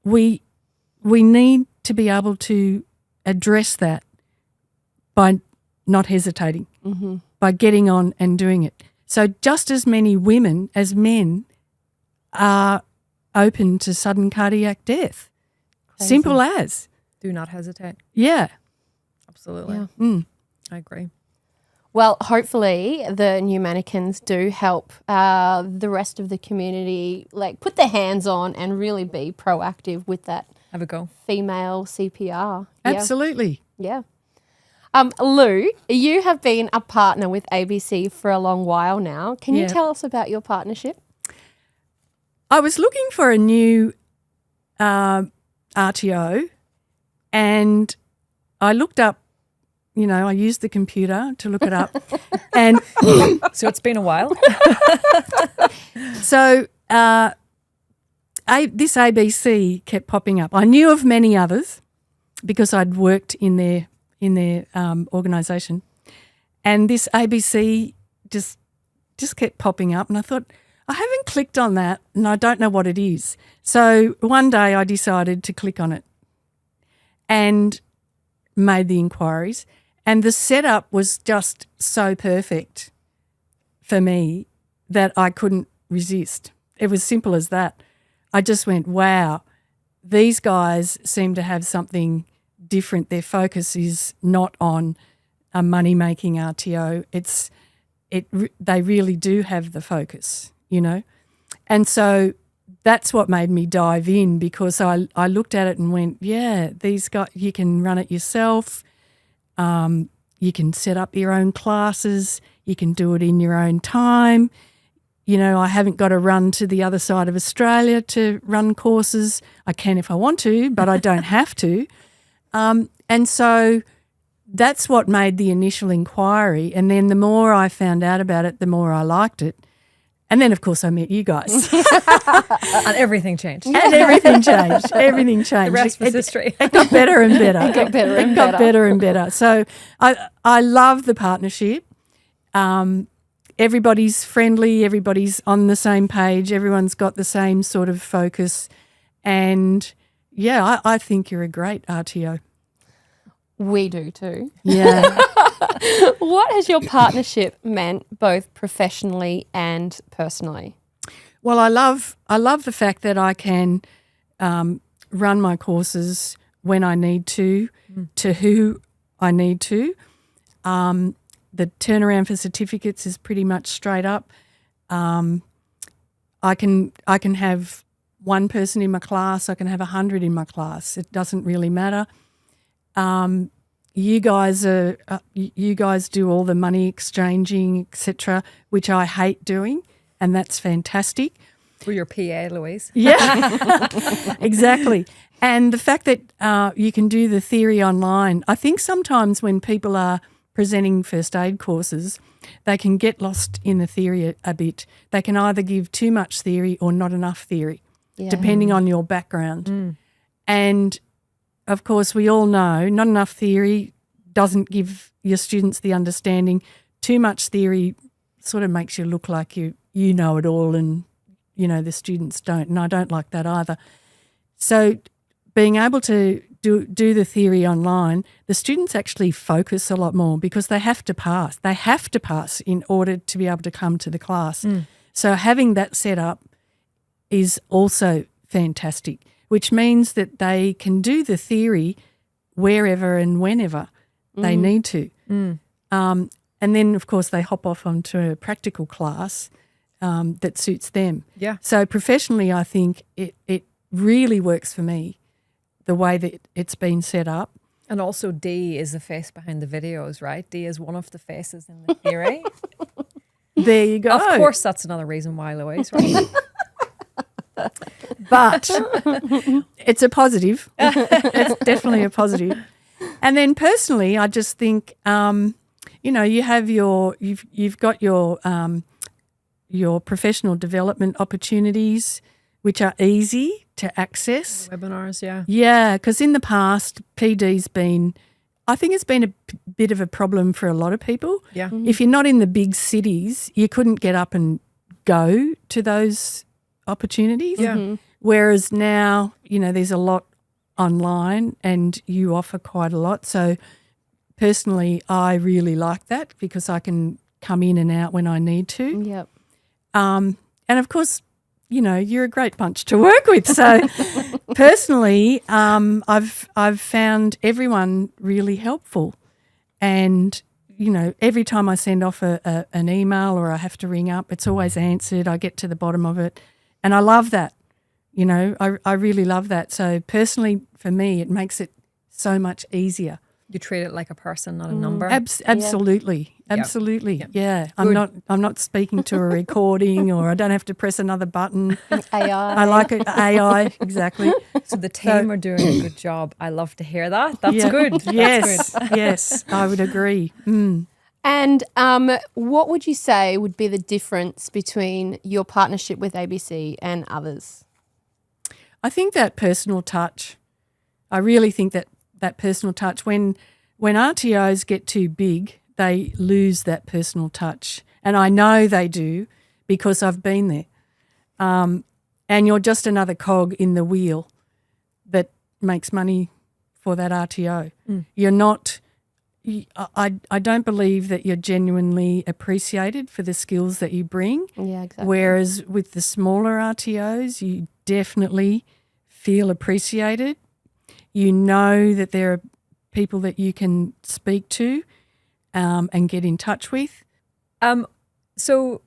We need to be able to address that by not hesitating, by getting on and doing it. So just as many women as men are open to sudden cardiac death. Crazy. Simple as. Do not hesitate. Yeah. Absolutely. Yeah. I agree. Well, hopefully the new mannequins do help the rest of the community, like put their hands on and really be proactive with that. Have a go. Female CPR. Absolutely. Yeah. Lou, you have been a partner with ABC for a long while now. Can you tell us about your partnership? I was looking for a new RTO and I looked up, I used the computer to look it up. And so it's been a while. So this ABC kept popping up. I knew of many others because I'd worked in their organisation, and this ABC just kept popping up, and I thought, I haven't clicked on that and I don't know what it is. So one day I decided to click on it and made the inquiries, and the setup was just so perfect for me that I couldn't resist. It was simple as that. I just went, wow, these guys seem to have something different. Their focus is not on a money-making RTO. They really do have the focus, And so that's what made me dive in, because I looked at it and went, yeah, these guys, you can run it yourself. You can set up your own classes. You can do it in your own time. I haven't got to run to the other side of Australia to run courses. I can if I want to, but I don't have to. And so that's what made the initial inquiry. And then the more I found out about it, the more I liked it. And then, of course, I met you guys. And everything changed. And everything changed. Everything changed. The rest was history. It got better and better. It got better and It got better and better. So I love the partnership. Everybody's friendly. Everybody's on the same page. Everyone's got the same sort of focus. And, yeah, I think you're a great RTO. We do too. Yeah. What has your partnership meant both professionally and personally? Well, I love the fact that I can run my courses when I need to who I need to. The turnaround for certificates is pretty much straight up. I can have one person in my class. I can have 100 in my class. It doesn't really matter. You guys do all the money exchanging, etc., which I hate doing, and that's fantastic. We're your PA, Louise. Yeah, exactly. And the fact that you can do the theory online, I think sometimes when people are presenting first aid courses, they can get lost in the theory a bit. They can either give too much theory or not enough theory, depending on your background. And of course, we all know not enough theory doesn't give your students the understanding. Too much theory sort of makes you look like you know it all, and, the students don't. And I don't like that either. So being able to do the theory online, the students actually focus a lot more because they have to pass. They have to pass in order to be able to come to the class. So having that set up is also fantastic, which means that they can do the theory wherever and whenever they need to. And then, of course, they hop off onto a practical class that suits them. Yeah. So professionally, I think it really works for me, the way that it's been set up. And also Dee is the face behind the videos, right? Dee is one of the faces in the theory. There you go. Of course, that's another reason why, Louise, right? But it's a positive. It's definitely a positive. And then personally, I just think, you have you've got your professional development opportunities, which are easy to access. Webinars, yeah. Yeah, because in the past, PD's been, I think it's been a bit of a problem for a lot of people. Yeah. If you're not in the big cities, you couldn't get up and go to those opportunities. Yeah. Whereas now, there's a lot online and you offer quite a lot. So personally, I really like that because I can come in and out when I need to. Yep. And of course, you're a great bunch to work with. So personally, I've found everyone really helpful. And, every time I send off an email or I have to ring up, it's always answered. I get to the bottom of it. And I love that. I really love that. So personally, for me, it makes it so much easier. You treat it like a person, not a number. Absolutely. Yeah. Absolutely. Yep. Yeah. I'm not speaking to a recording, or I don't have to press another button. AI. I like it. AI, exactly. So the team are doing a good job. I love to hear that. That's good. Yes. That's good. Yes, I would agree. And what would you say would be the difference between your partnership with ABC and others? I think that personal touch. I really think that personal touch. When RTOs get too big, they lose that personal touch. And I know they do because I've been there. And you're just another cog in the wheel that makes money for that RTO. You're not – I don't believe that you're genuinely appreciated for the skills that you bring. Yeah, exactly. Whereas with the smaller RTOs, you definitely feel appreciated. You know that there are people that you can speak to and get in touch with. So,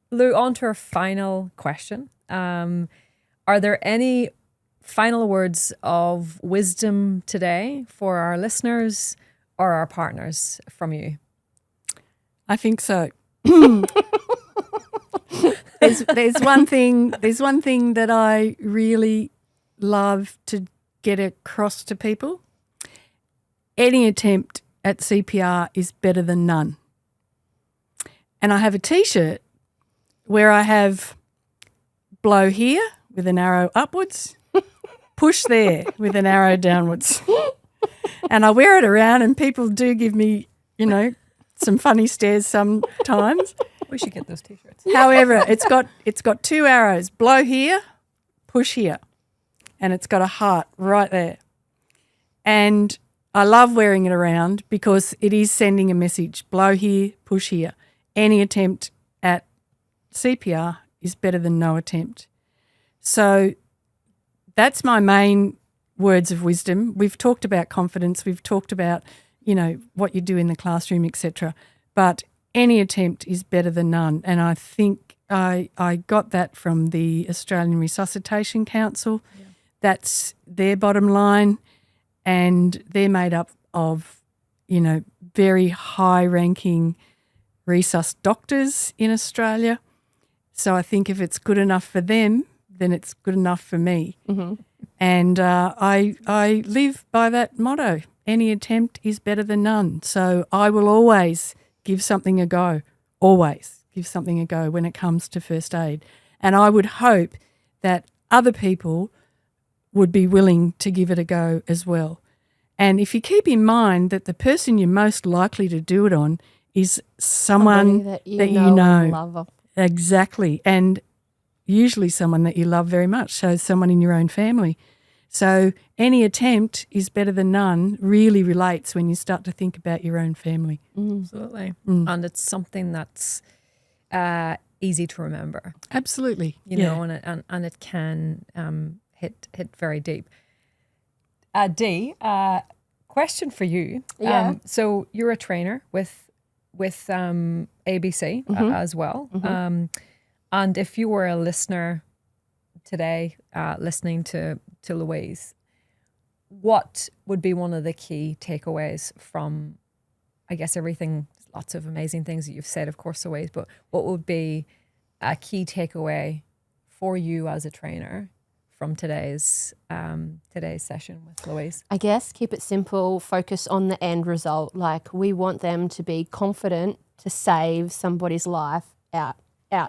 Lou, on to our final question. Are there any final words of wisdom today for our listeners or our partners from you? I think so. There's one thing that I really love to get across to people. Any attempt at CPR is better than none. And I have a T-shirt where I have blow here with an arrow upwards, push there with an arrow downwards. And I wear it around and people do give me, some funny stares sometimes. We should get those T-shirts. However, it's got two arrows, blow here, push here. And it's got a heart right there. And I love wearing it around because it is sending a message, blow here, push here. Any attempt at CPR is better than no attempt. So that's my main words of wisdom. We've talked about confidence. We've talked about, what you do in the classroom, etc. But any attempt is better than none. And I think I got that from the Australian Resuscitation Council. Yeah. That's their bottom line. And they're made up of, very high-ranking resus doctors in Australia. So I think if it's good enough for them, then it's good enough for me. Mm-hmm. And I live by that motto. Any attempt is better than none. So I will always give something a go, always give something a go when it comes to first aid. And I would hope that other people would be willing to give it a go as well. And if you keep in mind that the person you're most likely to do it on is someone that you know. and love. Exactly. And usually someone that you love very much, so someone in your own family. So any attempt is better than none really relates when you start to think about your own family. Absolutely. And it's something that's easy to remember. Absolutely. You know, and it can hit very deep. Dee, question for you. Yeah. So you're a trainer with ABC as well. And if you were a listener today, listening to Louise, what would be one of the key takeaways from, I guess, everything, lots of amazing things that you've said, of course, Louise, but what would be a key takeaway for you as a trainer from today's session with Louise? I guess keep it simple, focus on the end result. Like, we want them to be confident to save somebody's life out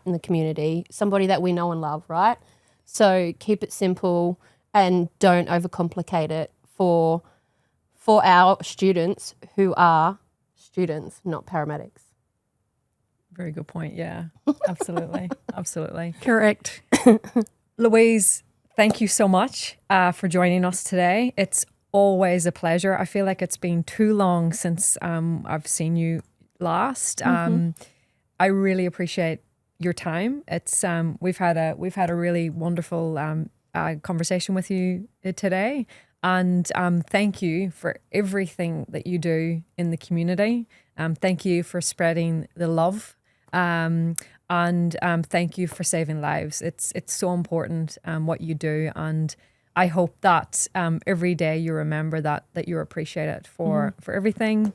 in the community, somebody that we know and love, right? So keep it simple and don't overcomplicate it for our students who are students, not paramedics. Very good point. Yeah, absolutely. Absolutely. Correct. Louise, thank you so much for joining us today. It's always a pleasure. I feel like it's been too long since I've seen you last. I really appreciate your time. It's we've had a really wonderful conversation with you today, and thank you for everything that you do in the community. Thank you for spreading the love, and thank you for saving lives. It's so important what you do, and I hope that every day you remember that you're appreciated for everything.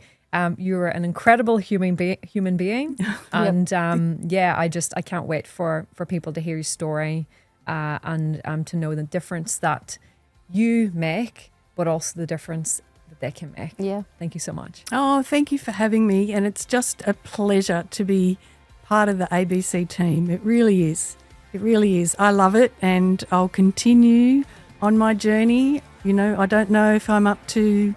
You're an incredible human being, and I can't wait for people to hear your story and to know the difference that you make, but also the difference that they can make. Yeah. Thank you so much. Oh, thank you for having me, and it's just a pleasure to be part of the ABC team. It really is. It really is. I love it, and I'll continue on my journey. You know, I don't know if I'm up to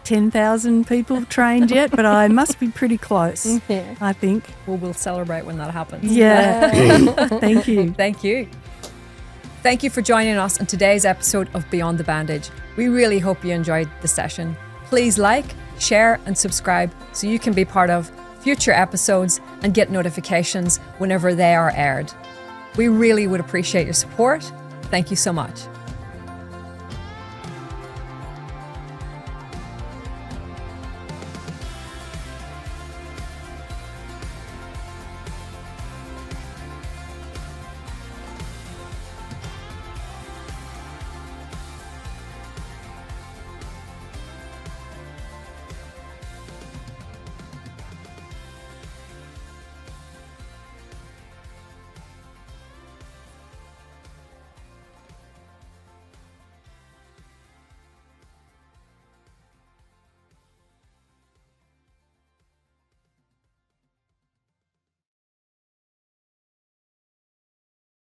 10,000 people trained yet, but I must be pretty close, I think. Well, we'll celebrate when that happens. Yeah. Thank you. Thank you. Thank you for joining us on today's episode of Beyond the Bandage. We really hope you enjoyed the session. Please like, share, and subscribe so you can be part of future episodes and get notifications whenever they are aired. We really would appreciate your support. Thank you so much.